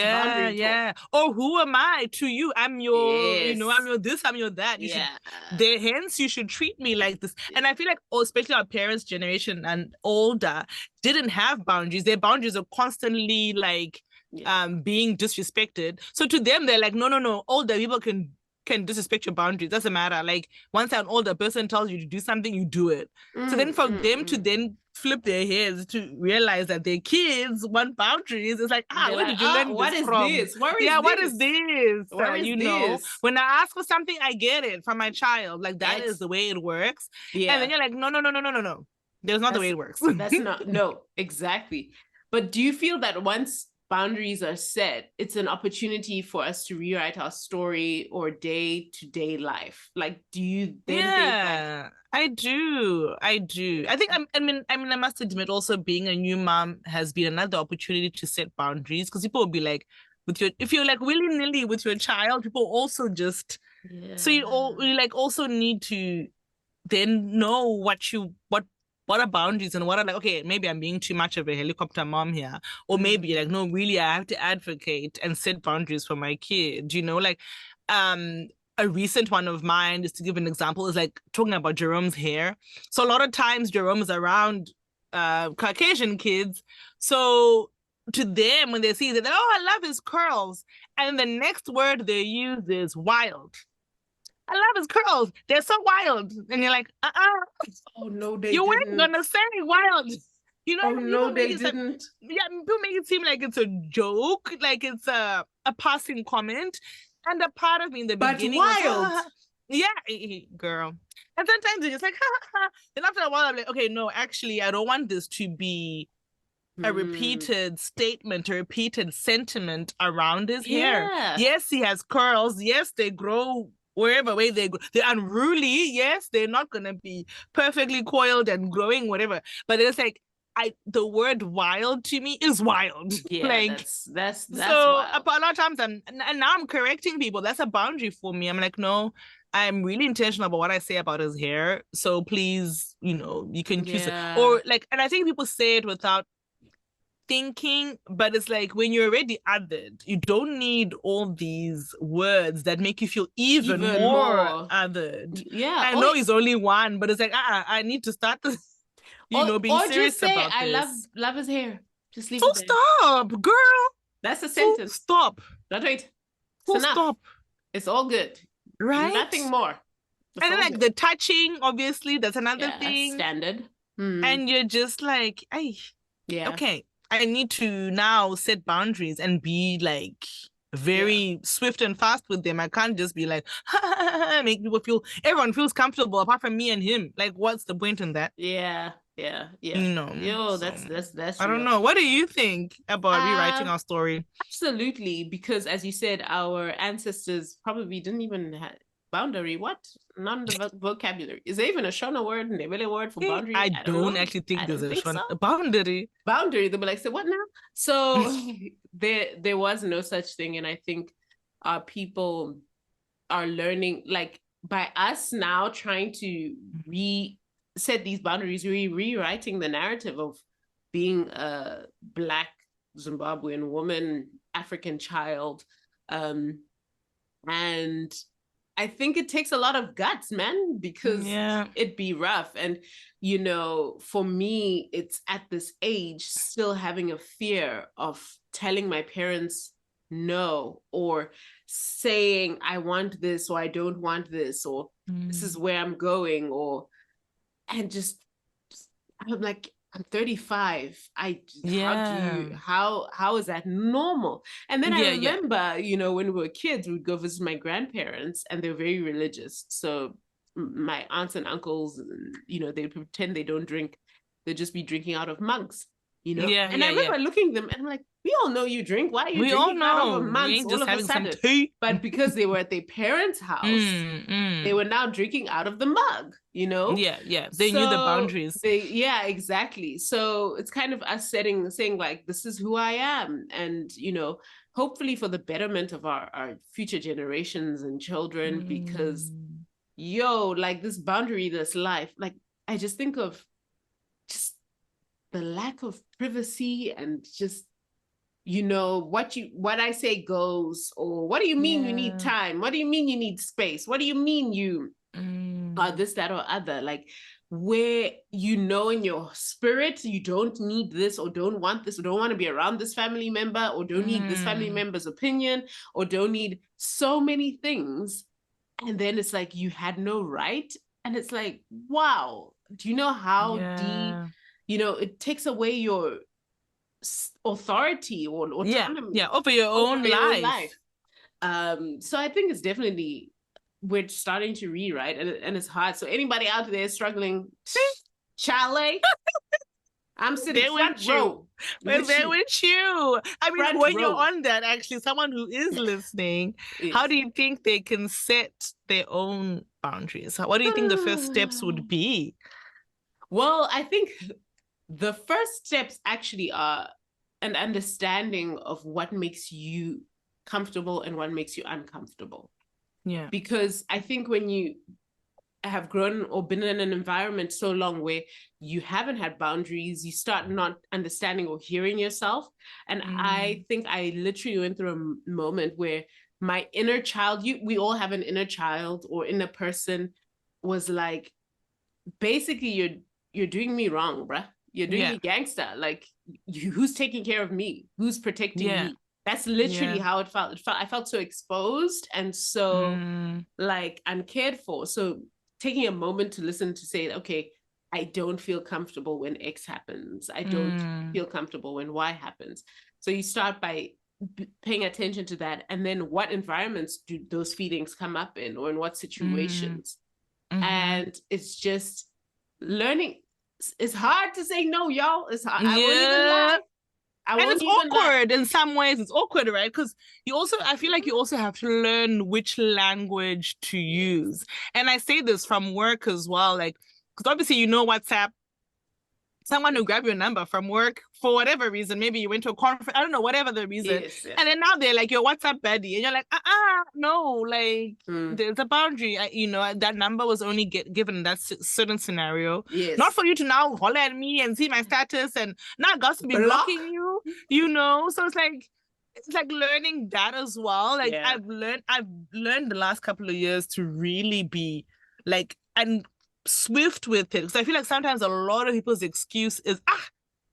[SPEAKER 3] boundary talk?
[SPEAKER 2] Or who am I to you? I'm your, you know, I'm your this, I'm your that. You should, hence you should treat me like this. And I feel like, especially our parents' generation and older, didn't have boundaries. Their boundaries are constantly like, being disrespected. So to them, they're like, no, older people can disrespect your boundaries. Doesn't matter. Like once an older person tells you to do something, you do it. So then for them to then flip their heads to realize that their kids want boundaries, it's like, where did you learn this from? What is this? You know, when I ask for something, I get it from my child. Like that is the way it works. And then you're like, no. There's not the way it works.
[SPEAKER 3] That's not, no, exactly. But do you feel that once boundaries are set, it's an opportunity for us to rewrite our story or day-to-day life? Like, do you then think like...
[SPEAKER 2] I do. I think I must admit also being a new mom has been another opportunity to set boundaries, because people will be like, if you're like willy-nilly with your child, people also just so you like also need to then know what are boundaries and what are like, okay, maybe I'm being too much of a helicopter mom here. Or maybe like, no, really, I have to advocate and set boundaries for my kid. You know, like a recent one of mine, just to give an example, is like talking about Jerome's hair. So a lot of times Jerome is around Caucasian kids. So to them, when they see that, oh, I love his curls. And the next word they use is wild. I love his curls. They're so wild. And you're like,
[SPEAKER 3] Oh no, they
[SPEAKER 2] you weren't
[SPEAKER 3] didn't.
[SPEAKER 2] gonna say wild. You know,
[SPEAKER 3] Oh
[SPEAKER 2] people
[SPEAKER 3] no,
[SPEAKER 2] make
[SPEAKER 3] they
[SPEAKER 2] it
[SPEAKER 3] didn't.
[SPEAKER 2] people make it seem like it's a joke, like it's a passing comment. And a part of me in the
[SPEAKER 3] But
[SPEAKER 2] beginning
[SPEAKER 3] wild.
[SPEAKER 2] was, yeah, girl. And sometimes you're just like, then after a while, I'm like, okay, no, actually, I don't want this to be a repeated statement, a repeated sentiment around his hair.
[SPEAKER 3] Yeah.
[SPEAKER 2] Yes, he has curls. Yes, they grow wherever way they grow. They're unruly. Yes, they're not gonna be perfectly coiled and growing, whatever. But it's like the word wild to me is wild.
[SPEAKER 3] Yeah,
[SPEAKER 2] like
[SPEAKER 3] that's
[SPEAKER 2] so
[SPEAKER 3] wild.
[SPEAKER 2] a lot of times and now I'm correcting people. That's a boundary for me. I'm like, no, I'm really intentional about what I say about his hair. So please, you can choose it. Or like, and I think people say it without thinking, but it's like when you're already othered, you don't need all these words that make you feel even more othered.
[SPEAKER 3] Yeah.
[SPEAKER 2] I know he's only one, but it's like, I need to start this, being serious
[SPEAKER 3] just say,
[SPEAKER 2] about
[SPEAKER 3] I
[SPEAKER 2] this.
[SPEAKER 3] love his hair. Just leave
[SPEAKER 2] Full
[SPEAKER 3] it there.
[SPEAKER 2] stop, girl.
[SPEAKER 3] That's a sentence.
[SPEAKER 2] Full stop.
[SPEAKER 3] Not wait.
[SPEAKER 2] Full stop.
[SPEAKER 3] It's all good.
[SPEAKER 2] Right?
[SPEAKER 3] Nothing more.
[SPEAKER 2] And then like the touching, obviously, that's another thing.
[SPEAKER 3] That's standard.
[SPEAKER 2] And you're just like, okay, I need to now set boundaries and be like very swift and fast with them. I can't just be like, make people everyone feels comfortable apart from me and him. Like, what's the point in that?
[SPEAKER 3] Yeah. That's
[SPEAKER 2] I don't know. What do you think about rewriting our story?
[SPEAKER 3] Absolutely, because as you said, our ancestors probably didn't even have boundary. What? None of the vocabulary. Is there even a Shona word and a Ndebele word for boundary?
[SPEAKER 2] I don't actually think there's a boundary.
[SPEAKER 3] Boundary. They'll be like, so what now? So there was no such thing. And I think our people are learning, like by us now trying to set these boundaries, rewriting the narrative of being a Black Zimbabwean woman, African child. And I think it takes a lot of guts, man, because it'd be rough. And, for me, it's at this age still having a fear of telling my parents no, or saying I want this, or I don't want this, or this is where I'm going, and just, I'm like, I'm 35. How is that normal? And then I remember, when we were kids, we'd go visit my grandparents and they're very religious. So my aunts and uncles, they pretend they don't drink. They'll just be drinking out of mugs, And I remember looking at them and I'm like, we all know you drink. Why are you drinking out of a mug all of a sudden? But because they were at their parents' house, they were now drinking out of the mug,
[SPEAKER 2] Yeah. They knew the boundaries.
[SPEAKER 3] Exactly. So it's kind of us saying like, this is who I am. And, hopefully for the betterment of our future generations and children, because like this boundary, this life, like I just think of just the lack of privacy and just, what I say goes, or what do you mean you need time? What do you mean you need space? What do you mean you are this, that, or other? Like where, in your spirit, you don't need this or don't want this or don't want to be around this family member or don't need this family member's opinion or don't need so many things. And then it's like, you had no right. And it's like, wow, do you know how deep, it takes away your authority or autonomy
[SPEAKER 2] over your own life.
[SPEAKER 3] So I think it's definitely, we're starting to rewrite and it's hard. So anybody out there struggling, Charlie, I'm sitting front row.
[SPEAKER 2] We're there with you. I mean, when you're on that, actually, someone who is listening, how do you think they can set their own boundaries? What do you think the first steps would be?
[SPEAKER 3] Well, I think the first steps actually are an understanding of what makes you comfortable and what makes you uncomfortable.
[SPEAKER 2] Yeah.
[SPEAKER 3] Because I think when you have grown or been in an environment so long where you haven't had boundaries, you start not understanding or hearing yourself. And I think I literally went through a moment where my inner child, we all have an inner child or inner person, was like, basically, you're doing me wrong, bruh. You're doing me gangster. Like, who's taking care of me? Who's protecting me? That's literally how it felt. I felt so exposed and so like uncared for. So taking a moment to listen to say, okay, I don't feel comfortable when X happens. I don't feel comfortable when Y happens. So you start by paying attention to that. And then what environments do those feelings come up in, or in what situations? And it's just learning. It's hard to say no, y'all. It's hard. I won't even lie.
[SPEAKER 2] And it's awkward in some ways. It's awkward, right? Because I feel like you also have to learn which language to use. And I say this from work as well, like, because obviously, WhatsApp, someone will grab your number from work for whatever reason. Maybe you went to a conference, I don't know, whatever the reason. And then now they're like your WhatsApp buddy. And you're like, no, like there's a boundary. That number was only given in that certain scenario. Not for you to now holler at me and see my status and now God's to be blocking you, So it's like learning that as well. Like I've learned the last couple of years to really be like, and swift with it, because I feel like sometimes a lot of people's excuse is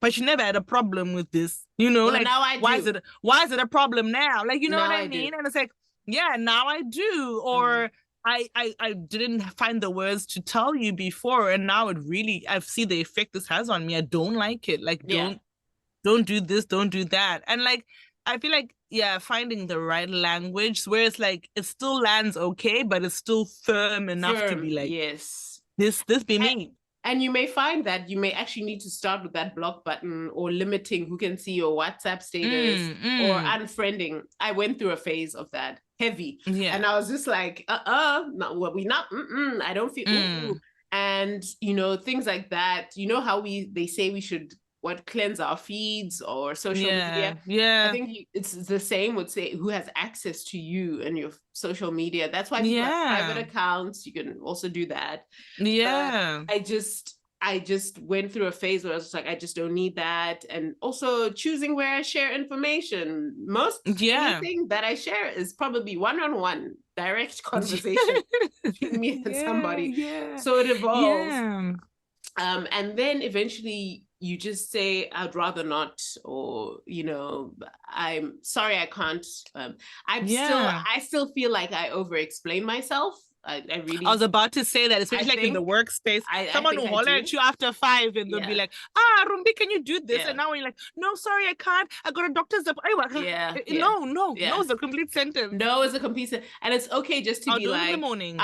[SPEAKER 2] but you never had a problem with this,
[SPEAKER 3] well,
[SPEAKER 2] like
[SPEAKER 3] now I do.
[SPEAKER 2] why is it a problem now, like
[SPEAKER 3] now
[SPEAKER 2] what I mean? And it's like, now I do, or I didn't find the words to tell you before, and now I've seen the effect this has on me. I don't like it, like don't do this, don't do that. And like I feel like finding the right language where it's like it still lands okay, but it's still firm enough to be like, this be me.
[SPEAKER 3] And you may find that you may actually need to start with that block button, or limiting who can see your WhatsApp status, or unfriending. I went through a phase of that heavy. And I was just like, no, we not, I don't feel, and things like that. How they say we should cleanse our feeds or social media. I think it's the same with, say, who has access to you and your social media. That's why people have private accounts. You can also do that. I just went through a phase where I was just like, I just don't need that. And also choosing where I share information. Most anything that I share is probably one-on-one direct conversation between me and somebody. So it evolves. And then eventually you just say, I'd rather not, or, I'm sorry, I can't. I still feel like I over-explain myself. I
[SPEAKER 2] was about to say that, especially like in the workspace, someone will holler at you after 5 and they'll be like, Rumbi, can you do this? And now when you're like, no, sorry, I can't. I got a doctor's appointment. No is a complete sentence.
[SPEAKER 3] No is a complete sentence. And it's okay just to
[SPEAKER 2] I'll
[SPEAKER 3] be
[SPEAKER 2] do
[SPEAKER 3] like,
[SPEAKER 2] it in the morning.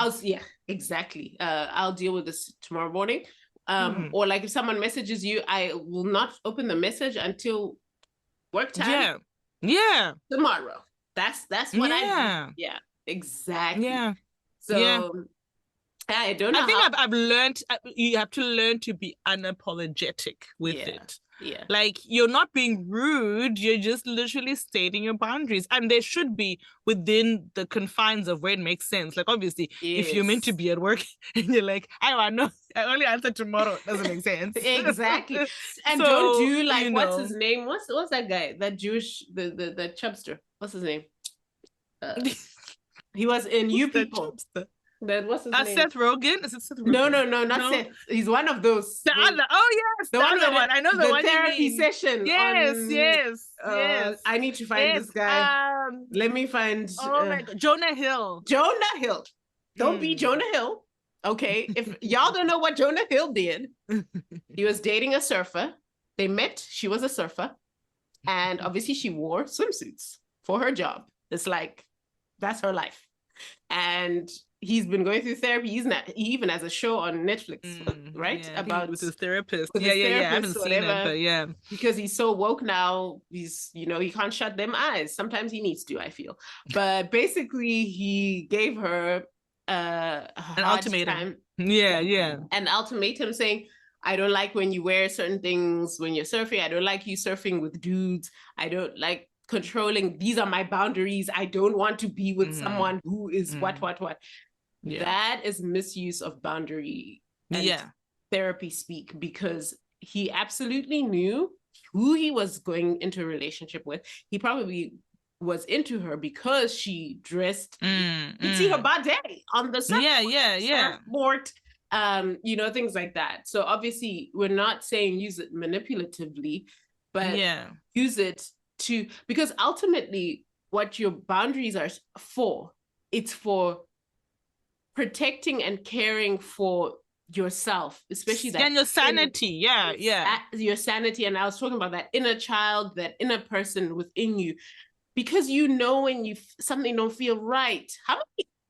[SPEAKER 3] Exactly. I'll deal with this tomorrow morning. Or like if someone messages you, I will not open the message until work time. Tomorrow. That's what I do. Yeah, exactly. So I don't know.
[SPEAKER 2] I think I've learned, you have to learn to be unapologetic with it. Like, you're not being rude, you're just literally stating your boundaries, and they should be within the confines of where it makes sense. Like, obviously, if you're meant to be at work and you're like, I know, I only answer tomorrow, it doesn't make sense.
[SPEAKER 3] Exactly. And so, don't do like, what's his name? What's that guy? That Jewish, the chubster. What's his name? He was in You People. What's his name?
[SPEAKER 2] Seth Rogen? Is it Seth Rogen?
[SPEAKER 3] No, not Seth. He's one of those.
[SPEAKER 2] The other. Oh, yes. The other one. I know the one.
[SPEAKER 3] Therapy session.
[SPEAKER 2] Yes.
[SPEAKER 3] I need to find this guy. Let me find.
[SPEAKER 2] Oh, my God. Jonah Hill.
[SPEAKER 3] Jonah Hill. Don't be Jonah Hill. Okay. If y'all don't know what Jonah Hill did, he was dating a surfer. They met. She was a surfer. And obviously she wore swimsuits for her job. It's like, that's her life. And he's been going through therapy. He even has a show on Netflix, right? About
[SPEAKER 2] with his therapist. I haven't seen it, but
[SPEAKER 3] because he's so woke now. He's he can't shut them eyes. Sometimes he needs to, I feel. But basically, he gave her an
[SPEAKER 2] ultimatum.
[SPEAKER 3] An ultimatum saying, I don't like when you wear certain things when you're surfing. I don't like you surfing with dudes. I don't like controlling. These are my boundaries. I don't want to be with someone who is what. That is misuse of boundary and therapy speak, because he absolutely knew who he was going into a relationship with. He probably was into her because she dressed, you could see her body on the surfboard, things like that. So obviously we're not saying use it manipulatively, but use it because ultimately what your boundaries are for, it's for protecting and caring for yourself, especially that
[SPEAKER 2] and your sanity.
[SPEAKER 3] Your sanity. And I was talking about that inner child, that inner person within you, because when something don't feel right.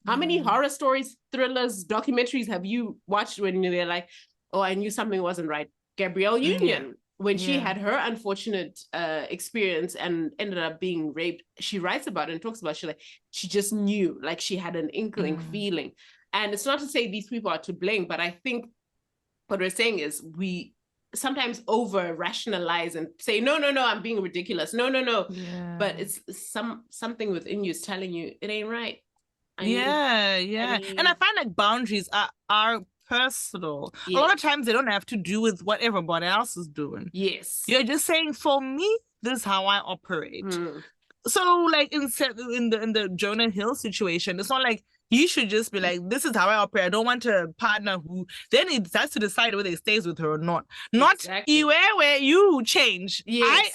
[SPEAKER 3] How many horror stories, thrillers, documentaries have you watched when they're like, oh, I knew something wasn't right? Gabrielle Union, when she had her unfortunate experience and ended up being raped, she writes about it and talks about it. She just knew, like she had an inkling feeling. And it's not to say these people are to blame, but I think what we're saying is we sometimes over rationalize and say, no, I'm being ridiculous. No.
[SPEAKER 2] Yeah.
[SPEAKER 3] But it's something within you is telling you it ain't right.
[SPEAKER 2] And I find like boundaries are personal. A lot of times they don't have to do with what everybody else is doing.
[SPEAKER 3] Yes.
[SPEAKER 2] You're just saying, for me, this is how I operate. So like in the Jonah Hill situation, it's not like he should just be like, this is how I operate. I don't want a partner who then he has to decide whether he stays with her or not. Not where you change.
[SPEAKER 3] Yes.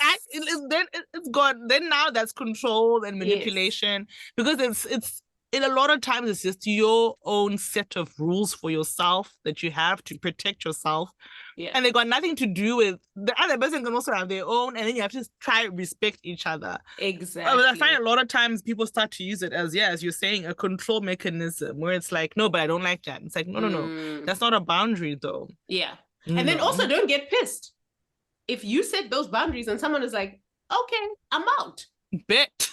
[SPEAKER 2] Then it's gone. Then now that's control and manipulation, because it's in a lot of times it's just your own set of rules for yourself that you have to protect yourself. Yeah. And they got nothing to do with the other person. Can also have their own, and then you have to try to respect each other.
[SPEAKER 3] Exactly.
[SPEAKER 2] But I find a lot of times people start to use it as, as you're saying, a control mechanism where it's like, no, but I don't like that. It's like, no. That's not a boundary though.
[SPEAKER 3] Yeah. And then also don't get pissed. If you set those boundaries and someone is like, okay, I'm out.
[SPEAKER 2] Bet.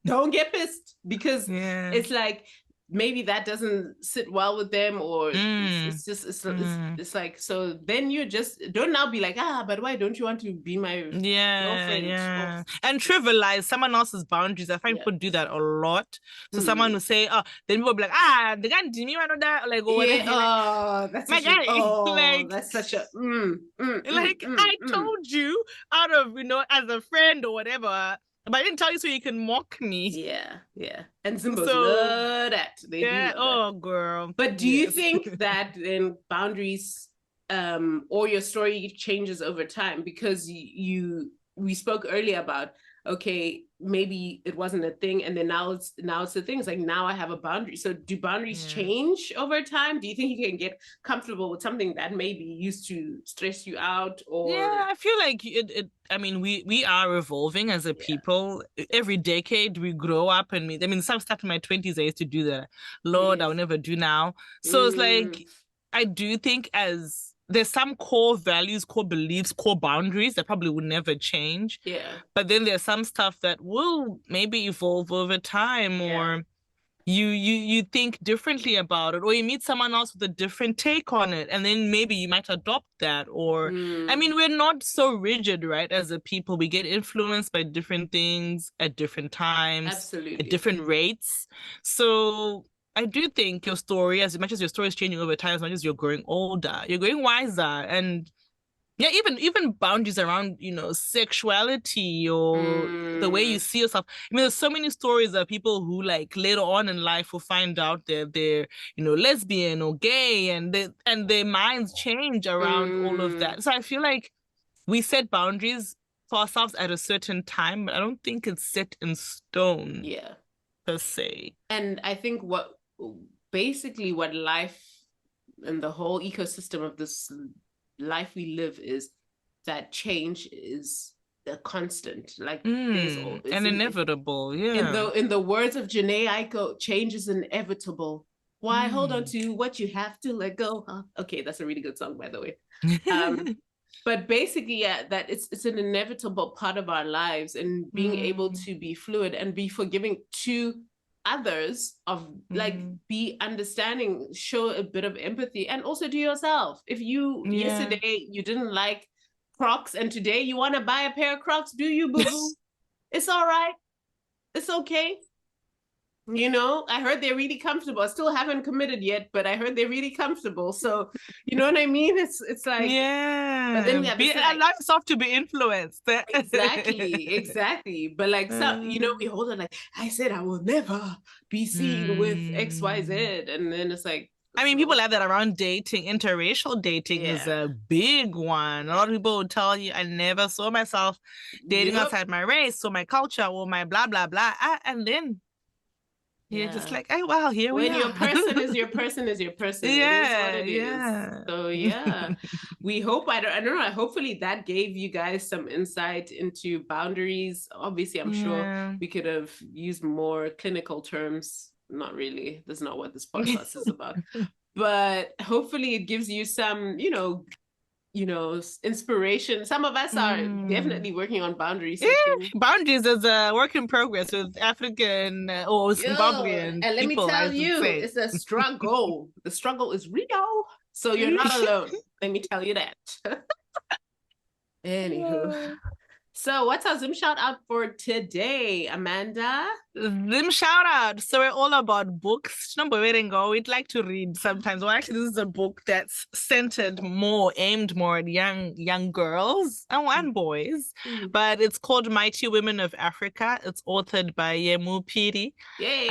[SPEAKER 3] Don't get pissed, because it's like maybe that doesn't sit well with them, or it's like, so then you just don't now be like, but why don't you want to be my girlfriend?
[SPEAKER 2] And trivialize someone else's boundaries. I find people do that a lot. So someone will say, then people will be like, they can't do me one of that, like, or whatever.
[SPEAKER 3] That's
[SPEAKER 2] my guy, like,
[SPEAKER 3] that's such a
[SPEAKER 2] I told you out of, as a friend or whatever, but I didn't tell you so you can mock me.
[SPEAKER 3] Yeah. And Zimbos love that. They do love that.
[SPEAKER 2] Girl.
[SPEAKER 3] But do you think that then boundaries or your story changes over time? Because we spoke earlier about, okay, maybe it wasn't a thing, and then now it's a thing. It's like, now I have a boundary. So do boundaries change over time? Do you think you can get comfortable with something that maybe used to stress you out? Or
[SPEAKER 2] I feel like we are evolving as a people. Every decade we grow up, and some stuff in my 20s I used to do that. Lord, I'll never do now. So it's like, I do think there's some core values, core beliefs, core boundaries that probably will never change.
[SPEAKER 3] Yeah.
[SPEAKER 2] But then there's some stuff that will maybe evolve over time, or you think differently about it, or you meet someone else with a different take on it, and then maybe you might adopt that. Or we're not so rigid, right? As a people, we get influenced by different things at different times.
[SPEAKER 3] Absolutely.
[SPEAKER 2] At different rates. So I do think your story, as much as your story is changing over time, as much as you're growing older, you're growing wiser. And even boundaries around, sexuality or the way you see yourself. There's so many stories of people who, like, later on in life will find out that they're, lesbian or gay, and their minds change around all of that. So I feel like we set boundaries for ourselves at a certain time, but I don't think it's set in stone.
[SPEAKER 3] Yeah.
[SPEAKER 2] Per se.
[SPEAKER 3] And I think what life and the whole ecosystem of this life we live is that change is a constant. Like
[SPEAKER 2] and inevitable.
[SPEAKER 3] In the words of Janae Aiko, change is inevitable. Why hold on to what you have to let go? Huh? Okay, that's a really good song, by the way. But basically, that it's an inevitable part of our lives, and being able to be fluid and be forgiving to others, of like, be understanding, show a bit of empathy, and also to yourself. If yesterday you didn't like Crocs and today you want to buy a pair of Crocs, do you, boo-boo? It's all right. It's okay. I heard they're really comfortable. I still haven't committed yet, but I heard they're really comfortable. So, you know what I mean? It's like, but then we have
[SPEAKER 2] allow yourself to be influenced.
[SPEAKER 3] Exactly. But like, we hold on, like, I said I will never be seen with XYZ, and then it's like,
[SPEAKER 2] I mean, people have that around dating. Interracial dating is a big one. A lot of people will tell you, I never saw myself dating outside my race or my culture or my blah, blah, blah. And then you're just like, oh, wow, here we are.
[SPEAKER 3] When your person is your person is your person.
[SPEAKER 2] Yeah,
[SPEAKER 3] it is what it is. So yeah, we hope, I don't know, hopefully that gave you guys some insight into boundaries. Obviously, I'm sure we could have used more clinical terms. Not really. That's not what this podcast is about. But hopefully it gives you some, inspiration. Some of us are definitely working on boundaries.
[SPEAKER 2] Boundaries is a work in progress with African or Zimbabwean
[SPEAKER 3] and let me tell you, it's a struggle. The struggle is real, so you're not alone. Let me tell you that. Anywho, so what's our Zoom shout out for today, Amanda?
[SPEAKER 2] Zoom shout out. So we're all about books. We'd like to read sometimes. Well, actually, this is a book that's aimed more at young girls and boys. But it's called Mighty Women of Africa. It's authored by Yemu, Phiri.
[SPEAKER 3] Yay!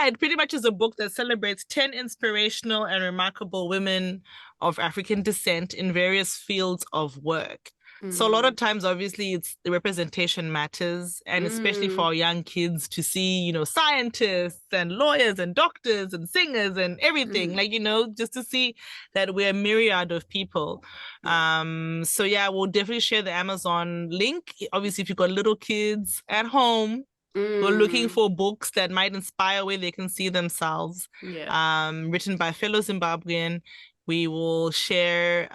[SPEAKER 2] It pretty much is a book that celebrates 10 inspirational and remarkable women of African descent in various fields of work. So a lot of times, obviously, it's the representation matters, and especially for our young kids to see, scientists and lawyers and doctors and singers and everything, just to see that we're a myriad of people. We'll definitely share the Amazon link. Obviously, if you've got little kids at home who are looking for books that might inspire where they can see themselves, written by fellow Zimbabwean, we will share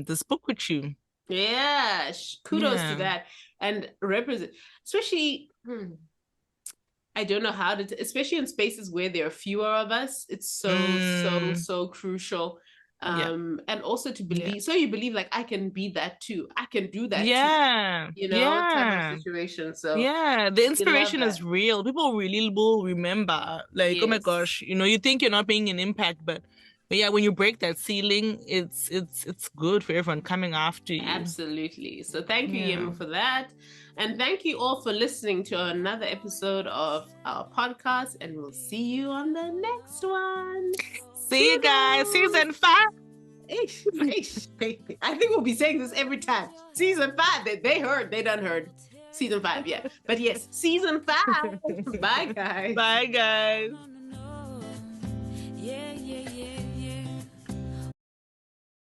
[SPEAKER 2] this book with you.
[SPEAKER 3] Yeah, kudos to that. And represent, especially, I don't know how to, especially in spaces where there are fewer of us, it's so crucial. And also to believe, so you believe like, I can be that too. I can do that too. Type of situation. So
[SPEAKER 2] the inspiration is real. People really will remember, like, oh my gosh, you think you're not making an impact, but when you break that ceiling, it's good for everyone coming after you.
[SPEAKER 3] Absolutely. So thank you, Yemu, for that. And thank you all for listening to another episode of our podcast. And we'll see you on the next one.
[SPEAKER 2] See you guys. Season 5.
[SPEAKER 3] I think we'll be saying this every time. Season 5. They done heard. Season 5, yeah. But yes, season 5. Bye, guys.
[SPEAKER 2] Bye, guys.
[SPEAKER 1] Yeah.